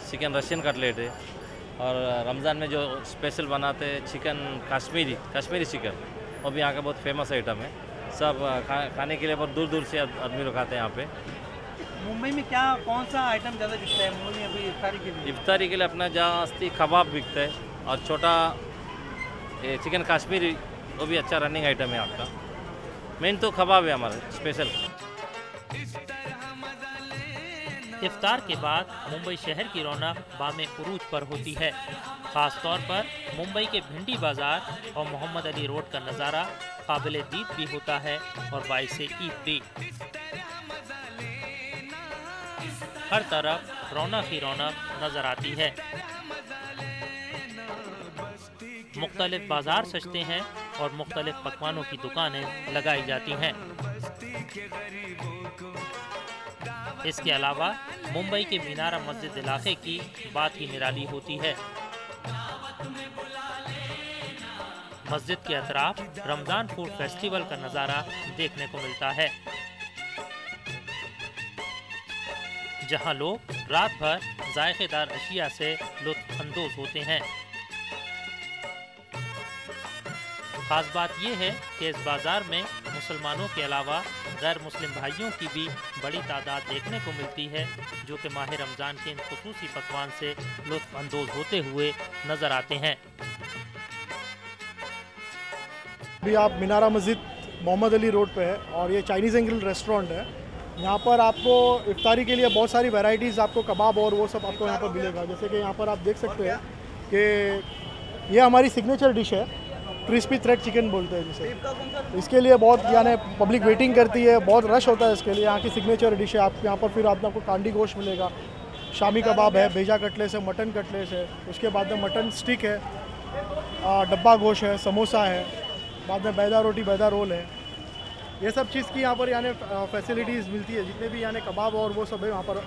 चिकन रशियन कटलेट है, और रमज़ान में जो स्पेशल बनाते हैं चिकन कश्मीरी चिकन, वो भी यहाँ का बहुत फेमस आइटम है। सब खाने के लिए बहुत दूर दूर से आदमी लोग आते हैं यहाँ पे। मुंबई में क्या कौन सा आइटम ज़्यादा बिकता है मुंबई में अभी इफ्तारी के लिए? इफ्तारी के लिए अपना जास्ती कबाब बिकता है, और छोटा चिकन कश्मीरी, वो भी अच्छा रनिंग आइटम है आपका। मेन तो कबाब है हमारा स्पेशल। इफ्तार के बाद मुंबई शहर की रौनक बामे उरूज पर होती है। ख़ास तौर पर मुंबई के भिंडी बाज़ार और मोहम्मद अली रोड का नज़ारा काबिल दीद भी होता है और बाइसे ईद भी। हर तरफ रौनक ही रौनक नज़र आती है। मुख्तलिफ बाज़ार सजते हैं और मुख्तलिफ पकवानों की दुकानें लगाई जाती हैं। इसके अलावा मुंबई के मीनारा मस्जिद इलाके की बात ही निराली होती है। मस्जिद के अतराफ रमज़ान फूड फेस्टिवल का नज़ारा देखने को मिलता है, जहां लोग रात भर जायकेदार अशिया से लुत्फ़ अंदोज़ होते हैं। खास बात यह है कि इस बाज़ार में मुसलमानों के अलावा गैर मुस्लिम भाइयों की भी बड़ी तादाद देखने को मिलती है, जो कि माह रमज़ान के इन खुसूसी पकवान से लुत्फ़ अंदोज़ होते हुए नज़र आते हैं। अभी आप मीनारा मस्जिद मोहम्मद अली रोड पे है और ये चाइनीज़ एंगल रेस्टोरेंट है। यहाँ पर आपको इफ्तारी के लिए बहुत सारी वैरायटीज़, आपको कबाब और वो सब आपको यहाँ पर मिलेगा। जैसे कि यहाँ पर आप देख सकते हैं कि ये हमारी सिग्नेचर डिश है, क्रिस्पी थ्रेड चिकन बोलते हैं जिसे। इसके लिए बहुत यानी पब्लिक वेटिंग करती है, बहुत रश होता है इसके लिए। यहाँ की सिग्नेचर डिश है। आप यहाँ पर फिर आपको कांडी गोश्त मिलेगा, शामी कबाब है, भेजा कटलेस है, मटन कटलेस है, उसके बाद में मटन स्टिक है, डब्बा गोश्त है, समोसा है, बाद में बैदा रोटी, बैदा रोल है। ये सब चीज़ की यहाँ पर यानी फैसिलिटीज़ मिलती है। जितने भी यानी कबाब और वो सब है यहाँ पर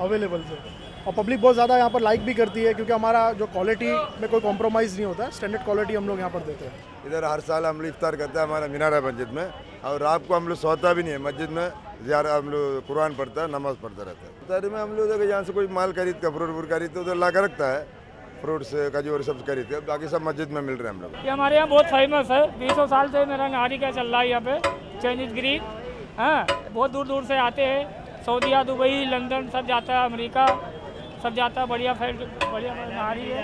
अवेलेबल है। और पब्लिक बहुत ज़्यादा यहाँ पर लाइक भी करती है, क्योंकि हमारा जो क्वालिटी में कोई कॉम्प्रोमाइज़ नहीं होता है, स्टैंडर्ड क्वालिटी हम लोग यहाँ पर देते हैं। इधर हर साल हम लोग इफ्तार करते हैं हमारा मीनारा मस्जिद में, और रात को हम लोग सोता भी नहीं है मस्जिद में, ज़्यादा हम लोग कुरान पढ़ता है, नमाज़ पढ़ता रहता है। इफ्तारी में हम लोग यहाँ से कोई माल खरीद का फ्रूट व्रूट खरीदते उधर ला कर रखता है, फ्रूट्स खजूर सब खरीदते हैं, बाकी सब मस्जिद में मिल रहे हैं हम लोग। ये हमारे यहाँ बहुत फेमस है, 20 साल से मेरा नारी का चल रहा है यहाँ पे, चाइनीज़ ग्रीन। हाँ, बहुत दूर दूर से आते हैं, सऊदीया, दुबई, लंदन सब जाता है, अमेरिका सब जाता है। बढ़िया नारी है।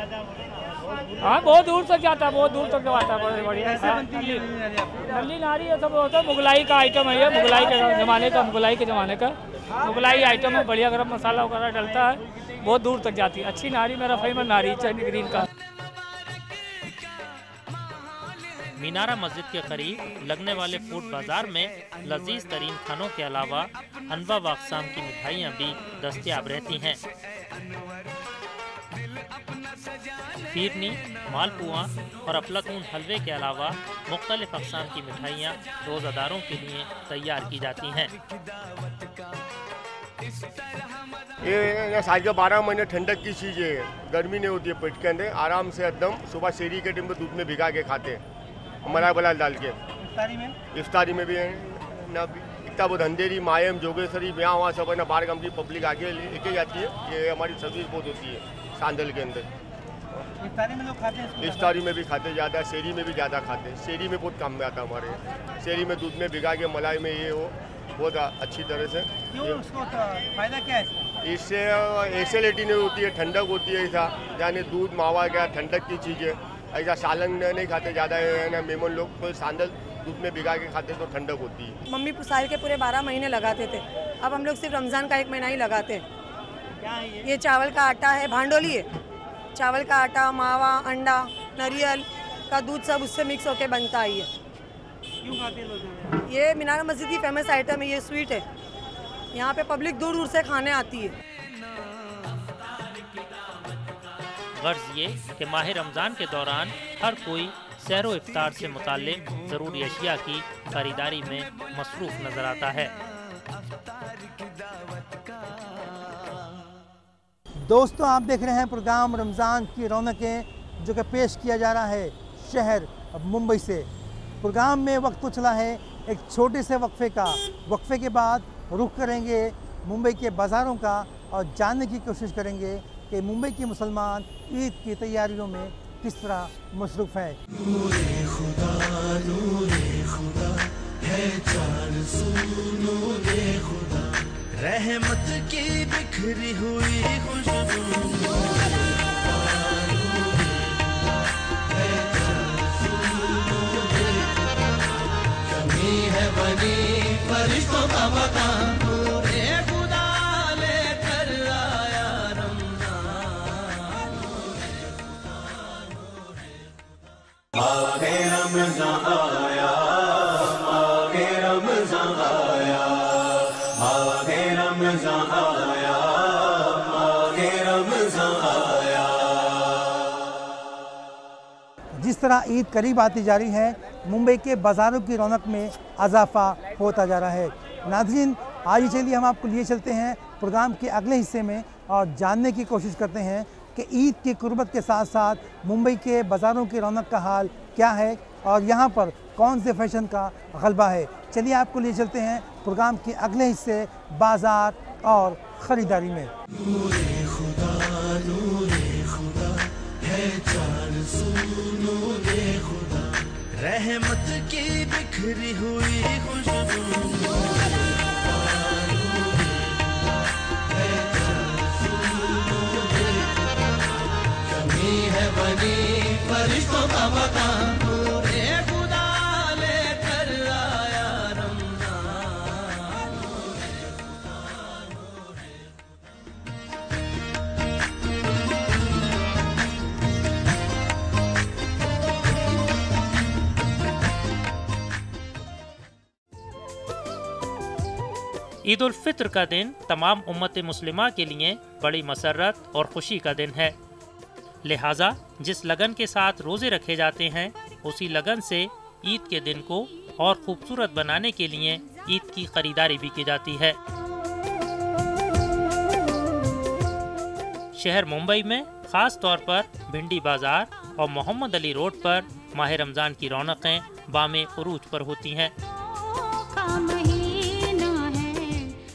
हाँ, बहुत दूर तक जाता है, बहुत दूर तक जाता है। बढ़िया नली नारी है, सब होता है। मुगलाई का आइटम है ये, मुगलाई के ज़माने का मुगलाई आइटम है। बढ़िया गरम मसाला वगैरह डलता है, बहुत दूर तक जाती है। अच्छी नारी, मेरा फेमस नारी चाइनीज़ ग्रीन का। मीनारा मस्जिद के करीब लगने वाले फूड बाज़ार में लजीज तरीन खानों के अलावा अनवा व अक़साम की मिठाइयाँ भी दस्तयाब रहती हैं। फीरनी, मालपुआ और अफलातून हलवे के अलावा मुख्तलिफ अक़साम की मिठाइयाँ रोज़ादारों के लिए तैयार की जाती हैं। ये साल के 12 महीने ठंडक की चीज़ है, गर्मी नहीं होती है पेट के अंदर, आराम से एकदम। सुबह शेरी के टाइम पे दूध में भिगा के खाते हैं, मलाई बलाल डाल के। इफ्तारी में भी है ना, इतना बहुत अंधेरी, मायम, जोगेश्वरी, यहाँ वहाँ सब है ना, बाहर गाँव की पब्लिक आगे लेके जाती है। ये हमारी सर्विस बहुत होती है सांदल के अंदर। इफ्तारी में लोग खाते हैं, इफ्तारी में भी खाते ज़्यादा, शेरी में भी ज़्यादा खाते हैं। शेरी में बहुत काम में आता है हमारे। शेरी में दूध में भिगा के, मलाई में ये हो, बहुत अच्छी तरह से। उसको फायदा क्या है इससे? एसिडिटी नहीं होती है, ठंडक होती है। ऐसा यानी दूध मावा क्या ठंडक की चीज़ है। ऐसा सालन नहीं खाते ज़्यादा है ना, मेमन लोग तो सांदल दूध में भिगा के खाते तो ठंडक होती है। मम्मी साल के पूरे 12 महीने लगाते थे, अब हम लोग सिर्फ रमज़ान का 1 महीना ही लगाते हैं। क्या है ये चावल का आटा है, भांडोली है। चावल का आटा, मावा, अंडा, नारियल का दूध सब उससे मिक्स होके बनता है। ये क्यों खाते हैं लोग? ये मीनारा मस्जिद की फेमस आइटम है, ये स्वीट है। यहाँ पे पब्लिक दूर दूर से खाने आती है। गर्ज ये कि माह रमज़ान के दौरान हर कोई सहरो इफ्तार से मुताल्लिक ज़रूरी अशिया की खरीदारी में मसरूफ़ नजर आता है। दोस्तों, आप देख रहे हैं प्रोग्राम रमज़ान की रौनकें, जो कि पेश किया जा रहा है शहर मुंबई से। प्रोग्राम में वक्त तो चला है एक छोटे से वक्फे का। वक्फे के बाद रुख करेंगे मुंबई के बाज़ारों का और जानने की कोशिश करेंगे कि मुंबई के मुसलमान ईद की तैयारियों में किस तरह मसरूफ़ हैं। नूरे खुदा है चार सू नूरे खुदा, रहमत की बिखरी हुई खुशबू। कमी है बनी फरिश्तों का मकान, नूरे खुदा लेकर आया रमज़ान। आगे रमज़ान आया, आगे रमज़ान आया, आगे रमज़ान आया, आगे रमज़ान आया। जिस तरह ईद करीब आती जा रही है, मुंबई के बाज़ारों की रौनक में इजाफा होता जा रहा है। नाज़रीन, आज चलिए हम आपको लिए चलते हैं प्रोग्राम के अगले हिस्से में और जानने की कोशिश करते हैं कि ईद की कुर्बत के साथ साथ मुंबई के बाज़ारों की रौनक का हाल क्या है और यहाँ पर कौन से फैशन का गलबा है। चलिए आपको लिए चलते हैं प्रोग्राम के अगले हिस्से बाज़ार और ख़रीदारी में। नूरे खुदा है चार सू नूरे खुदा, रहमत की बिखरी हुई खुशबू। कमी है बनी फरिश्तों का मकान, नूरे खुदा लेकर आया रमज़ान। ईद उल फित्र का दिन तमाम उम्मत मुस्लिमा के लिए बड़ी मसरत और खुशी का दिन है। लिहाजा जिस लगन के साथ रोज़े रखे जाते हैं, उसी लगन से ईद के दिन को और खूबसूरत बनाने के लिए ईद की खरीदारी भी की जाती है। शहर मुंबई में ख़ास तौर पर भिंडी बाज़ार और मोहम्मद अली रोड पर माह रमज़ान की रौनकें बामे उरूज पर होती हैं।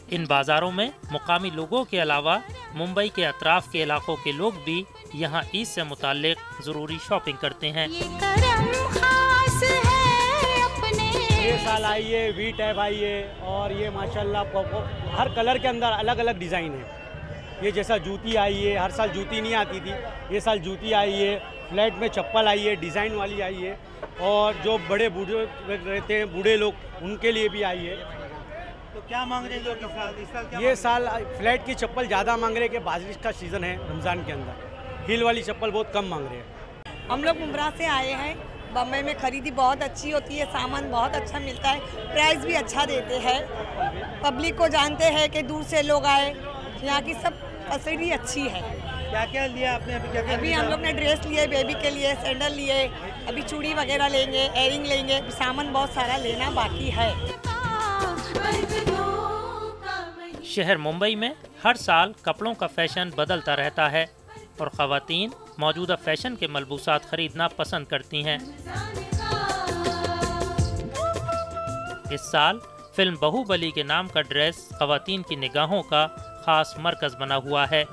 इन बाज़ारों में मुकामी लोगों के अलावा मुंबई के अतराफ़ के इलाकों के लोग भी यहाँ ईद से मुताल्लिक ज़रूरी शॉपिंग करते हैं। ये साल आई है वी टैप आई है और ये माशाल्लाह हर कलर के अंदर अलग अलग डिज़ाइन है। ये जैसा जूती आई है, हर साल जूती नहीं आती थी, ये साल जूती आई है। फ्लैट में चप्पल आई है, डिज़ाइन वाली आई है। और जो बड़े बूढ़े रहते हैं, बूढ़े लोग, उनके लिए भी आई है। तो क्या मांग रहे हैं लोग इस साल? क्या ये साल फ्लैट की चप्पल ज़्यादा मांग रहे हैं कि बारिश का सीज़न है रमज़ान के अंदर, हील वाली चप्पल बहुत कम मांग रहे हैं। हम लोग मुंब्रा से आए हैं। बम्बई में खरीदी बहुत अच्छी होती है, सामान बहुत अच्छा मिलता है, प्राइस भी अच्छा देते हैं। पब्लिक को जानते हैं कि दूर से लोग आए, यहाँ की सब फैसिलिटी अच्छी है। क्या क्या लिया आपने अभी? अभी हम लोग ने ड्रेस लिए, बेबी के लिए सैंडल लिए, अभी चूड़ी वगैरह लेंगे, एयरिंग लेंगे, सामान बहुत सारा लेना बाकी है। शहर मुंबई में हर साल कपड़ों का फैशन बदलता रहता है और ख़वातीन मौजूदा फैशन के मलबूसात खरीदना पसंद करती हैं। इस साल फिल्म बाहुबली के नाम का ड्रेस ख़वातीन की निगाहों का खास मरकज़ बना हुआ है।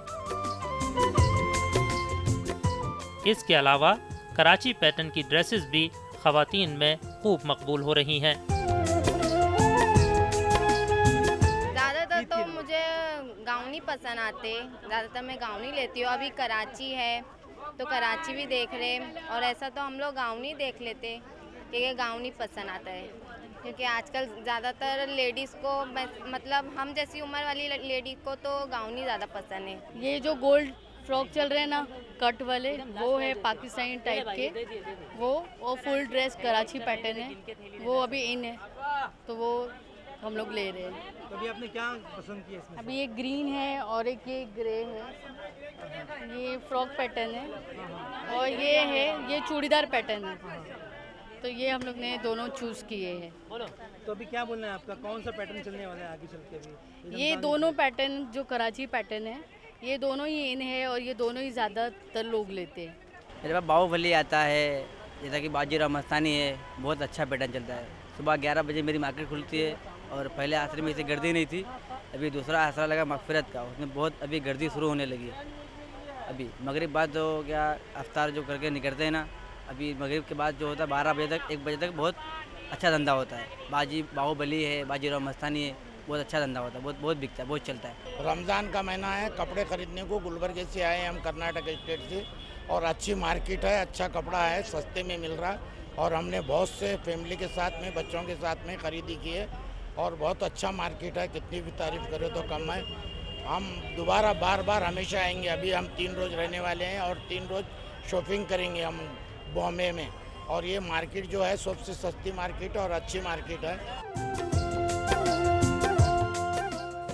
इसके अलावा कराची पैटर्न की ड्रेसेस भी ख़वातीन में खूब मकबूल हो रही हैं। ज़्यादातर तो मुझे गाउनी पसंद आते, ज़्यादातर मैं गाउनी लेती हूँ। अभी कराची है तो कराची भी देख रहे, और ऐसा तो हम लोग गाउनी देख लेते क्योंकि गाउनी पसंद आता है। क्योंकि आजकल ज़्यादातर लेडीज़ को, मतलब हम जैसी उम्र वाली लेडी को तो गाउनी ज़्यादा पसंद है। ये जो गोल्ड फ्रॉक चल रहे हैं ना, कट वाले, वो है पाकिस्तानी टाइप के, वो फुल ड्रेस कराची पैटर्न है, वो अभी इन है तो वो हम लोग ले रहे हैं। तो अभी आपने क्या पसंद किया इसमें? अभी एक ग्रीन है और एक ये ग्रे है, ये फ्रॉक पैटर्न है और ये है ये चूड़ीदार पैटर्न है, तो ये हम लोग ने दोनों चूज़ किए हैं। तो अभी क्या बोलना है आपका, कौन सा पैटर्न चलने वाला है आगे चल के अभी? ये दोनों पैटर्न जो कराची पैटर्न है ये दोनों ही इन है और ये दोनों ही ज़्यादातर लोग लेते हैं। मेरे पास बाहुबली आता है, जैसा कि बाजीराव मस्तानी है, बहुत अच्छा पैटर्न चलता है। सुबह 11 बजे मेरी मार्केट खुलती है और पहले आसरे में इसे गर्दी नहीं थी, अभी दूसरा आसरा लगा मगफिरत का, उसमें बहुत अभी गर्दी शुरू होने लगी है। अभी मगरिब बाद जो क्या अफ्तार जो करके निकलते हैं ना, अभी मगरिब के बाद जो होता है 12 बजे तक 1 बजे तक बहुत अच्छा धंधा होता है। बाहुबली है, बाजीराव मस्तानी है, बहुत अच्छा धंधा होता है, बहुत बिकता है, बहुत चलता है। रमज़ान का महीना है, कपड़े खरीदने को गुलबर्गे से आए हम, कर्नाटक स्टेट से, और अच्छी मार्केट है, अच्छा कपड़ा है, सस्ते में मिल रहा, और हमने बहुत से फैमिली के साथ में बच्चों के साथ में खरीदी की है और बहुत अच्छा मार्केट है, कितनी भी तारीफ़ करें तो कम है। हम दोबारा बार बार हमेशा आएंगे। अभी हम 3 रोज़ रहने वाले हैं और 3 रोज़ शॉपिंग करेंगे हम बॉम्बे में, और ये मार्केट जो है सबसे सस्ती मार्केट और अच्छी मार्केट है।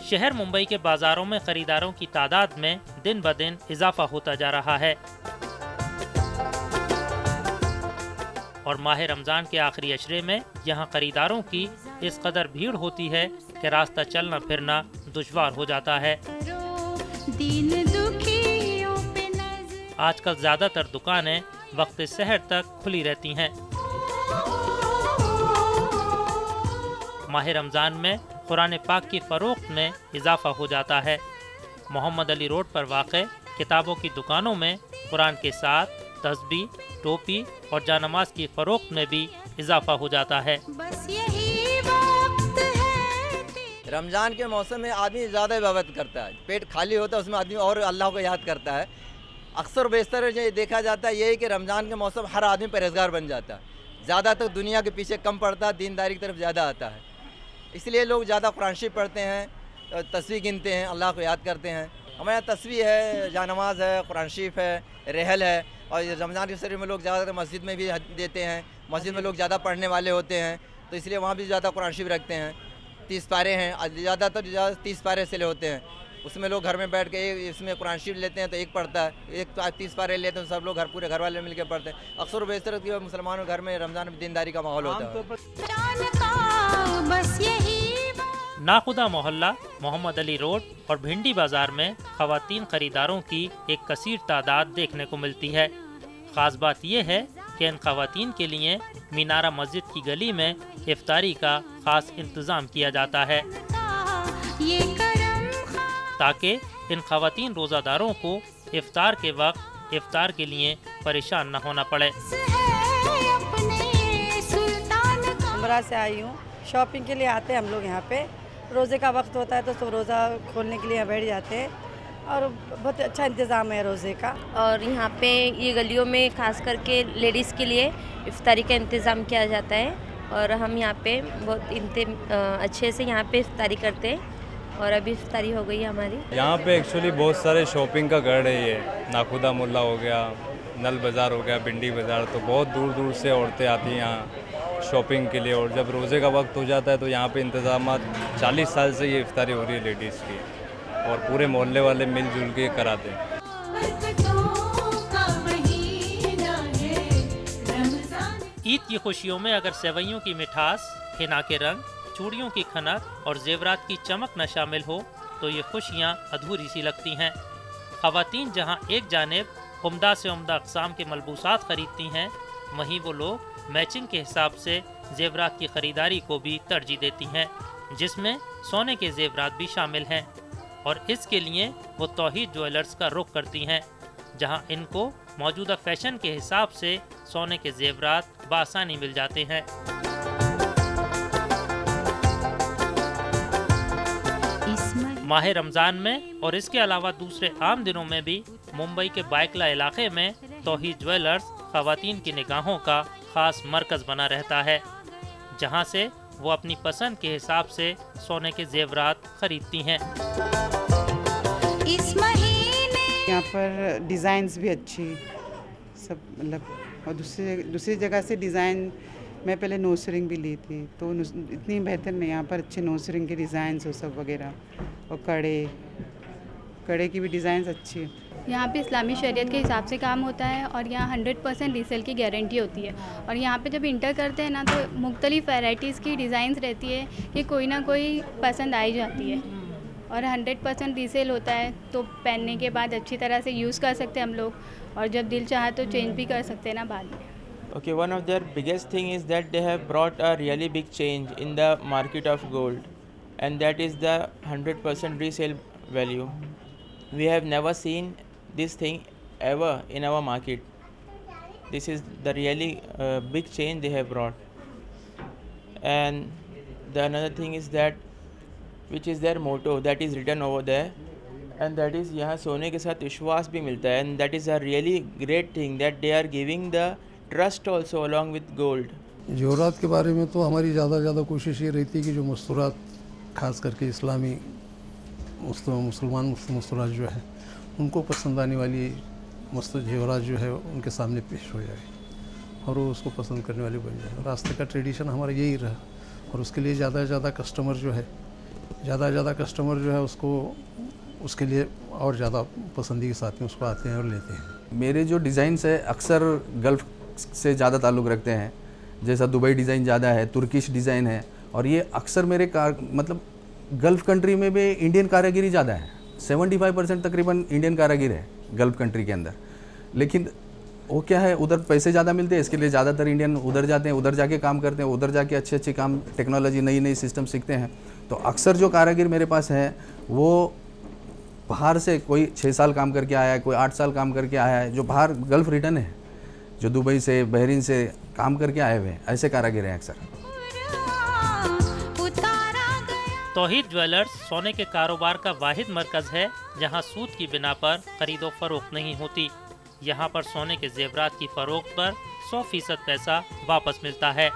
शहर मुंबई के बाजारों में खरीदारों की तादाद में दिन ब दिन इजाफा होता जा रहा है और माह रमज़ान के आखिरी अशरे में यहाँ खरीदारों की इस कदर भीड़ होती है कि रास्ता चलना फिरना दुश्वार हो जाता है। आजकल ज़्यादातर दुकानें वक्त सहर तक खुली रहती हैं। माह रमज़ान में कुरान पाक की फ़रोख्त में इजाफा हो जाता है। मोहम्मद अली रोड पर वाक़े किताबों की दुकानों में कुरान के साथ तस्बीह, टोपी और जानमाज की फ़रोख्त में भी इजाफा हो जाता है। रमज़ान के मौसम में आदमी ज़्यादा इबादत करता है, पेट खाली होता है उसमें आदमी और अल्लाह को याद करता है। अक्सर बेशतर ये देखा जाता है यही कि रमज़ान के मौसम हर आदमी परहेज़गार बन जाता है, ज़्यादातर दुनिया के पीछे कम पड़ता है, दीनदारी की तरफ ज़्यादा आता है। इसलिए लोग ज़्यादा कुरान शरीफ पढ़ते हैं, तस्बीह गिनते हैं, अल्लाह को याद करते हैं। हमारे यहाँ तस्बीह है, जानमाज है, कुरान शरीफ है, रहल है, और रमज़ान के शरीफ में लोग ज़्यादातर मस्जिद में भी देते हैं। मस्जिद में लोग ज़्यादा पढ़ने वाले होते हैं तो इसलिए वहाँ भी ज़्यादा कुरान शरीफ रखते हैं। 30 पारे हैं, ज़्यादातर 30 पारे से होते हैं, उसमें लोग घर में बैठ के इसमें कुरान शरीफ लेते हैं तो एक पढ़ता है, एक 30 पारे लेते हैं, सब लोग पूरे घर वाले मिलकर पढ़ते हैं। अक्सर बेशतर मुसलमानों के घर में रमज़ान में दीनदारी का माहौल होता है। नाखुदा मोहल्ला, मोहम्मद अली रोड और भिंडी बाजार में ख़वातीन खरीदारों की एक कसीर तादाद देखने को मिलती है। ख़ास बात यह है कि इन ख़वातीन के लिए मीनारा मस्जिद की गली में इफ्तारी का ख़ास इंतज़ाम किया जाता है ताकि इन ख़वातीन रोज़ादारों को इफ्तार के वक्त इफ्तार के लिए परेशान न होना पड़े। उमरा से आई हूँ, शॉपिंग के लिए आते हैं हम लोग यहाँ पे। रोज़े का वक्त होता है तो सब रोज़ा खोलने के लिए बैठ जाते हैं और बहुत अच्छा इंतज़ाम है रोज़े का। और यहाँ पे ये गलियों में खास करके लेडीज़ के लिए इफ्तारी का इंतज़ाम किया जाता है और हम यहाँ पे बहुत अच्छे से यहाँ पे इफ्तारी करते हैं और अभी इफ्तारी हो गई है हमारी। यहाँ पे एक्चुअली बहुत सारे शॉपिंग का गढ़ है। ये नाखुदा मोहल्ला हो गया, नल बाज़ार हो गया, भिंडी बाज़ार, तो बहुत दूर दूर से औरतें आती हैं यहाँ शॉपिंग के लिए। और जब रोज़े का वक्त हो जाता है तो यहाँ पे इंतज़ामात 40 साल से ये इफ्तारी हो रही है लेडीज़ की, और पूरे मोहल्ले वाले मिलजुल के कराते हैं। ईद की खुशियों में अगर सेवइयों की मिठास, हिना के रंग, चूड़ियों की खनक और जेवरात की चमक न शामिल हो तो ये खुशियाँ अधूरी सी लगती हैं। ख़वातीन जहाँ एक जानिब उम्दा से उम्दा अक़साम के मलबूसात खरीदती हैं, वहीं वो लोग मैचिंग के हिसाब से जेवरात की ख़रीदारी को भी तरजीह देती हैं, जिसमें सोने के जेवरात भी शामिल हैं। और इसके लिए वो तौहीद ज्वेलर्स का रुख करती हैं, जहां इनको मौजूदा फैशन के हिसाब से सोने के जेवरात बआसानी मिल जाते हैं। माह रमज़ान में और इसके अलावा दूसरे आम दिनों में भी मुंबई के बाइकला इलाके में तौहीद ज्वेलर्स ख़वातीन की निगाहों का ख़ास मरकज़ बना रहता है, जहां से वो अपनी पसंद के हिसाब से सोने के जेवरात खरीदती हैं। इस महीने यहाँ पर डिज़ाइंस भी अच्छी सब, मतलब और दूसरी जगह से डिज़ाइन मैं पहले नोज रिंग भी ली थी, तो इतनी बेहतर नहीं, यहाँ पर अच्छे नोज रिंग के डिज़ाइंस हो सब वगैरह, और कड़े की भी डिज़ाइंस अच्छी है। यहाँ पे इस्लामी शरीयत के हिसाब से काम होता है और यहाँ 100% रीसेल की गारंटी होती है। और यहाँ पे जब इंटर करते हैं ना, तो मुख्तलिफ वैराइटीज़ की डिज़ाइंस रहती है कि कोई ना कोई पसंद आई जाती है, और 100% रीसेल होता है, तो पहनने के बाद अच्छी तरह से यूज़ कर सकते हैं हम लोग, और जब दिल चाहे तो चेंज भी कर सकते हैं ना बाद में। Okay, one of their biggest thing is that they have brought a really big change in the market of gold, and that is the 100% resale value. We have never seen this thing ever in our market. This is the really big change they have brought. And the another thing is that, which is their motto, that is written over there, and that is यहाँ सोने के साथ विश्वास भी मिलता है, and that is a really great thing that they are giving the trust also along with gold. जोरात के बारे में तो हमारी ज़्यादा से ज़्यादा कोशिश ये रहती है कि जो मस्तूरात ख़ास करके इस्लामी मुसलमान मस्तूरात जो है उनको पसंद आने वाली जेवरात जो है उनके सामने पेश हो जाए और वो उसको पसंद करने वाले बन जाए। रास्ते का ट्रेडिशन हमारा यही रहा, और उसके लिए ज़्यादा से ज़्यादा कस्टमर जो है उसको उसके लिए और ज़्यादा पसंदी के साथ में उसको आते हैं और लेते हैं। मेरे जो डिज़ाइंस है अक्सर गल्फ़ से ज़्यादा ताल्लुक़ रखते हैं, जैसा दुबई डिज़ाइन ज़्यादा है, तुर्किश डिज़ाइन है, और ये अक्सर मेरे मतलब गल्फ़ कंट्री में भी इंडियन कारीगरी ज़्यादा है। 75% तकरीबन इंडियन कारीगर है गल्फ़ कंट्री के अंदर, लेकिन वो क्या है उधर पैसे ज़्यादा मिलते हैं, इसके लिए ज़्यादातर इंडियन उधर जाते हैं, उधर जाके काम करते हैं, उधर जाके अच्छे काम टेक्नोलॉजी नई सिस्टम सीखते हैं। तो अक्सर जो कारीगर मेरे पास है वो बाहर से कोई 6 साल काम करके आया है, कोई 8 साल काम करके आया है, जो बाहर गल्फ़ रिटर्न है, जो दुबई से बहरीन से काम करके आए हुए हैं, ऐसे कारीगर हैं अक्सर। तौहीद ज्वेलर्स सोने के कारोबार का वाहिद मरकज़ है जहां सूद की बिना पर खरीदो फरोख्त नहीं होती। यहां पर सोने के जेवरात की फरोख्त पर 100% पैसा वापस मिलता है।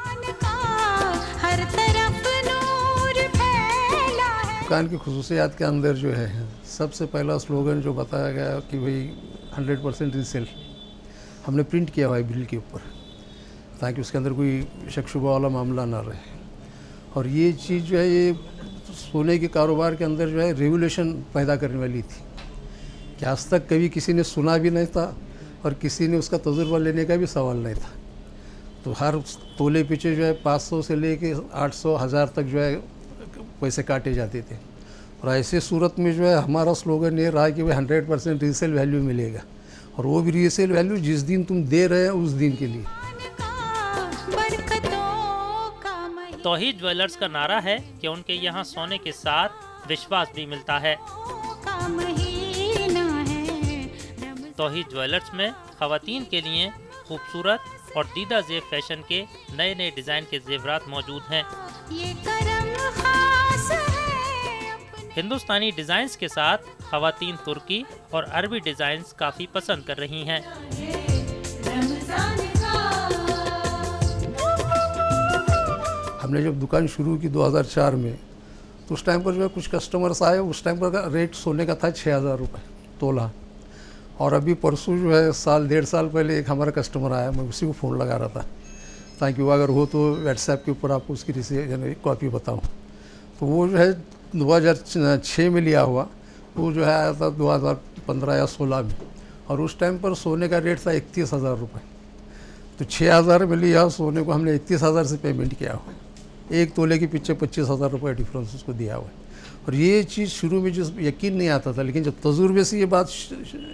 दुकान की खुसूसियात के अंदर जो है सबसे पहला स्लोगन जो बताया गया कि भाई 100% रीसेल हमने प्रिंट किया हुआ है बिल के ऊपर, ताकि उसके अंदर कोई शक शुबा वाला मामला ना रहे। और ये चीज़ जो है ये सोने के कारोबार के अंदर जो है रेवोल्यूशन पैदा करने वाली थी कि आज तक कभी किसी ने सुना भी नहीं था और किसी ने उसका तजुर्बा लेने का भी सवाल नहीं था। तो हर तोले पीछे जो है 500 से लेके 800 1000 तक जो है पैसे काटे जाते थे। और ऐसे सूरत में जो है हमारा स्लोगन ये रहा कि भाई 100% रीसेल वैल्यू मिलेगा, और वो भी रीसेल वैल्यू जिस दिन तुम दे रहे हैं उस दिन के लिए। तौहीद ज्वेलर्स का नारा है कि उनके यहाँ सोने के साथ विश्वास भी मिलता है। तौहीद ज्वेलर्स में ख़वातीन के लिए खूबसूरत और दीदा ज़ेब फैशन के नए डिज़ाइन के जेवरात मौजूद हैं। हिंदुस्तानी डिज़ाइंस के साथ ख़वातीन तुर्की और अरबी डिज़ाइंस काफ़ी पसंद कर रही हैं। हमने जब दुकान शुरू की 2004 में, तो उस टाइम पर जो है कुछ कस्टमर्स आए, उस टाइम पर का रेट सोने का था 6000 रुपये तोला। और अभी परसों जो है 1.5 साल पहले एक हमारा कस्टमर आया, मैं उसी को फ़ोन लगा रहा था ताकि वो अगर हो तो व्हाट्सएप के ऊपर आपको उसकी कॉपी बताऊँ। तो वो जो है 2006 में लिया हुआ, वो जो है आया था 2015 या 16 में, और उस टाइम पर सोने का रेट था 31,000 रुपये। तो 6000 में लिया सोने को, हमने 31,000 से पेमेंट किया हुआ, एक तोले के पीछे 25,000 रुपये डिफरेंस उसको दिया हुआ है। और ये चीज़ शुरू में जो यकीन नहीं आता था, लेकिन जब तजुर्बे से ये बात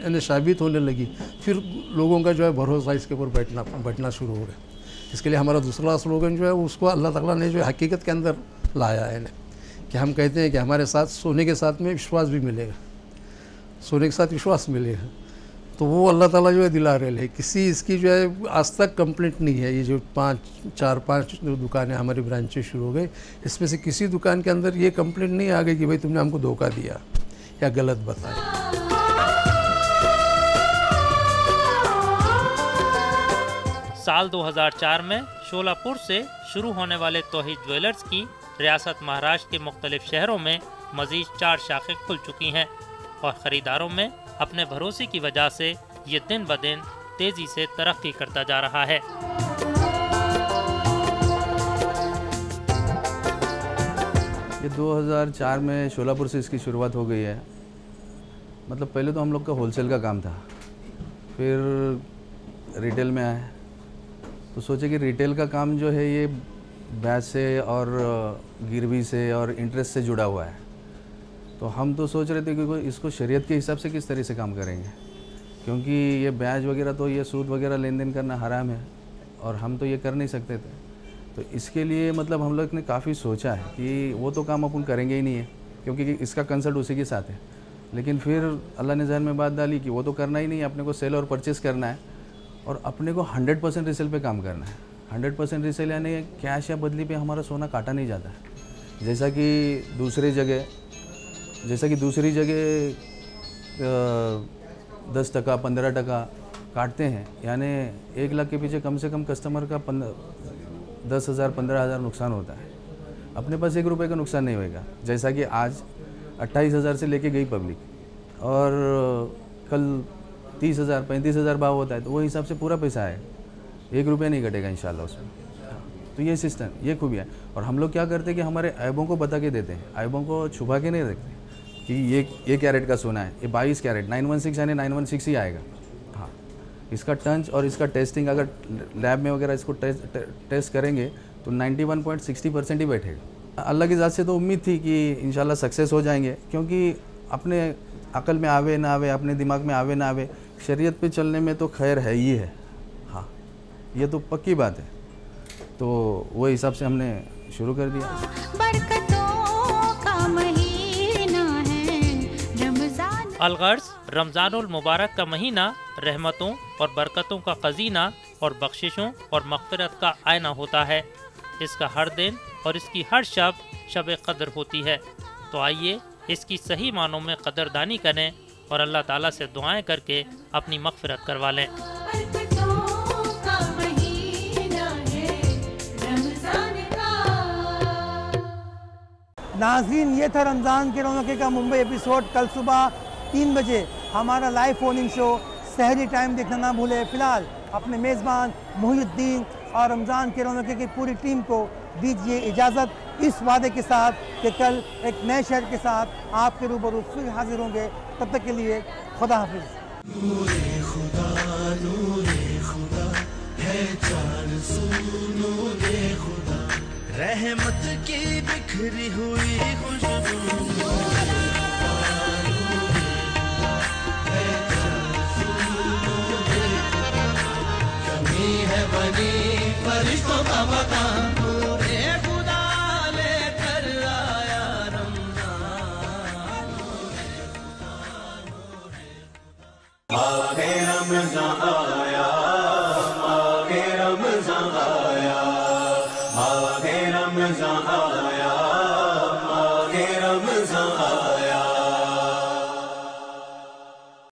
यानी साबित होने लगी, फिर लोगों का जो है भरोसा इसके ऊपर बैठना शुरू हो गया। इसके लिए हमारा दूसरा स्लोगन जो है उसको अल्लाह ताला ने जो हकीकत के अंदर लाया है कि हम कहते हैं कि हमारे साथ सोने के साथ में विश्वास भी मिलेगा, सोने के साथ विश्वास मिलेगा। तो वो अल्लाह ताला जो है दिला रहे है। किसी इसकी जो है आज तक कंप्लेंट नहीं है। ये जो 4-5 जो दुकानें हमारी ब्रांचेस शुरू हो गई, इसमें से किसी दुकान के अंदर ये कंप्लेंट नहीं आ गई कि भाई तुमने हमको धोखा दिया या गलत बताया। साल 2004 में शोलापुर से शुरू होने वाले तौहीद ज्वेलर्स की रियासत महाराष्ट्र के मुख्तलिफ शहरों में मज़ीद 4 शाखें खुल चुकी हैं और ख़रीदारों में अपने भरोसे की वजह से ये दिन ब दिन तेज़ी से तरक्की करता जा रहा है। ये 2004 में शोलापुर से इसकी शुरुआत हो गई है। मतलब पहले तो हम लोग का होलसेल का काम था, फिर रिटेल में आए तो सोचे कि रिटेल का काम जो है ये ब्याज से और गिरवी से और इंटरेस्ट से जुड़ा हुआ है। तो हम तो सोच रहे थे कि इसको शरीयत के हिसाब से किस तरह से काम करेंगे, क्योंकि ये ब्याज वगैरह तो ये सूद वगैरह लेन देन करना हराम है और हम तो ये कर नहीं सकते थे। तो इसके लिए मतलब हम लोग ने काफ़ी सोचा है कि वो तो काम अपन करेंगे ही नहीं है, क्योंकि इसका कंसल्ट उसी के साथ है। लेकिन फिर अल्लाह ने जहन में बात डाली कि वो तो करना ही नहीं है, अपने को सेल और परचेस करना है और अपने को 100% रिसेल पे काम करना है। 100% रिसेल यानी कैश या बदली पे हमारा सोना काटा नहीं जाता है। जैसा कि दूसरी जगह 10% 15% काटते हैं, यानी 1 लाख के पीछे कम से कम कस्टमर का 10,000 15,000 नुकसान होता है। अपने पास 1 रुपये का नुकसान नहीं होएगा। जैसा कि आज 28,000 से लेके गई पब्लिक और कल 30,000 35,000 भाव होता है, तो वो हिसाब से पूरा पैसा आएगा, 1 रुपया नहीं कटेगा इंशाल्लाह उसमें। तो ये सिस्टम, ये खूबियाँ। और हम लोग क्या करते हैं कि हमारे ऐबों को बता के देते हैं, ऐबों को छुपा के नहीं रखते कि ये कैरेट का सोना है, ये 22 कैरेट 916 यानी 916 ही आएगा। हाँ, इसका टंच और इसका टेस्टिंग अगर लैब में वगैरह इसको टेस्ट करेंगे तो 91.60% ही बैठेगा। अल्लाह की ज़ात से तो उम्मीद थी कि इंशाल्लाह सक्सेस हो जाएंगे, क्योंकि अपने अकल में आवे ना आवे, अपने दिमाग में आवे ना आवे, शरीयत पे चलने में तो खैर है ही है। हाँ, ये तो पक्की बात है। तो वो हिसाब से हमने शुरू कर दिया। अलगर्ज रमज़ानुल मुबारक का महीना रहमतों और बरकतों का खजीना और बख्शिशों और मग़फ़िरत का आयना होता है। इसका हर दिन और इसकी हर शब कदर होती है। तो आइए इसकी सही मानों में कदरदानी करें और अल्लाह ताला से दुआएं करके अपनी मग़फ़िरत करवा लें। नाज़रीन, ये था रमज़ान के रौनके का मुंबई एपिसोड। कल सुबह 3 बजे हमारा लाइव फ़ोन इन शो सहरी टाइम देखना ना भूलें। फ़िलहाल अपने मेज़बान मोहिउद्दीन और रमज़ान के रौनके की पूरी टीम को दीजिए इजाज़त, इस वादे के साथ कि कल एक नए शहर के साथ आपके रूबरू फिर हाजिर होंगे। तब तक के लिए खुदा हाफिज़। नूरे खुदा है चारज़ू नूरे खुदा, रहमत की बिखरी हुई खुशबू। कमी है बनी फरिश्तों का मकान, नूरे खुदा लेकर आया रमज़ान। आए रमज़ान।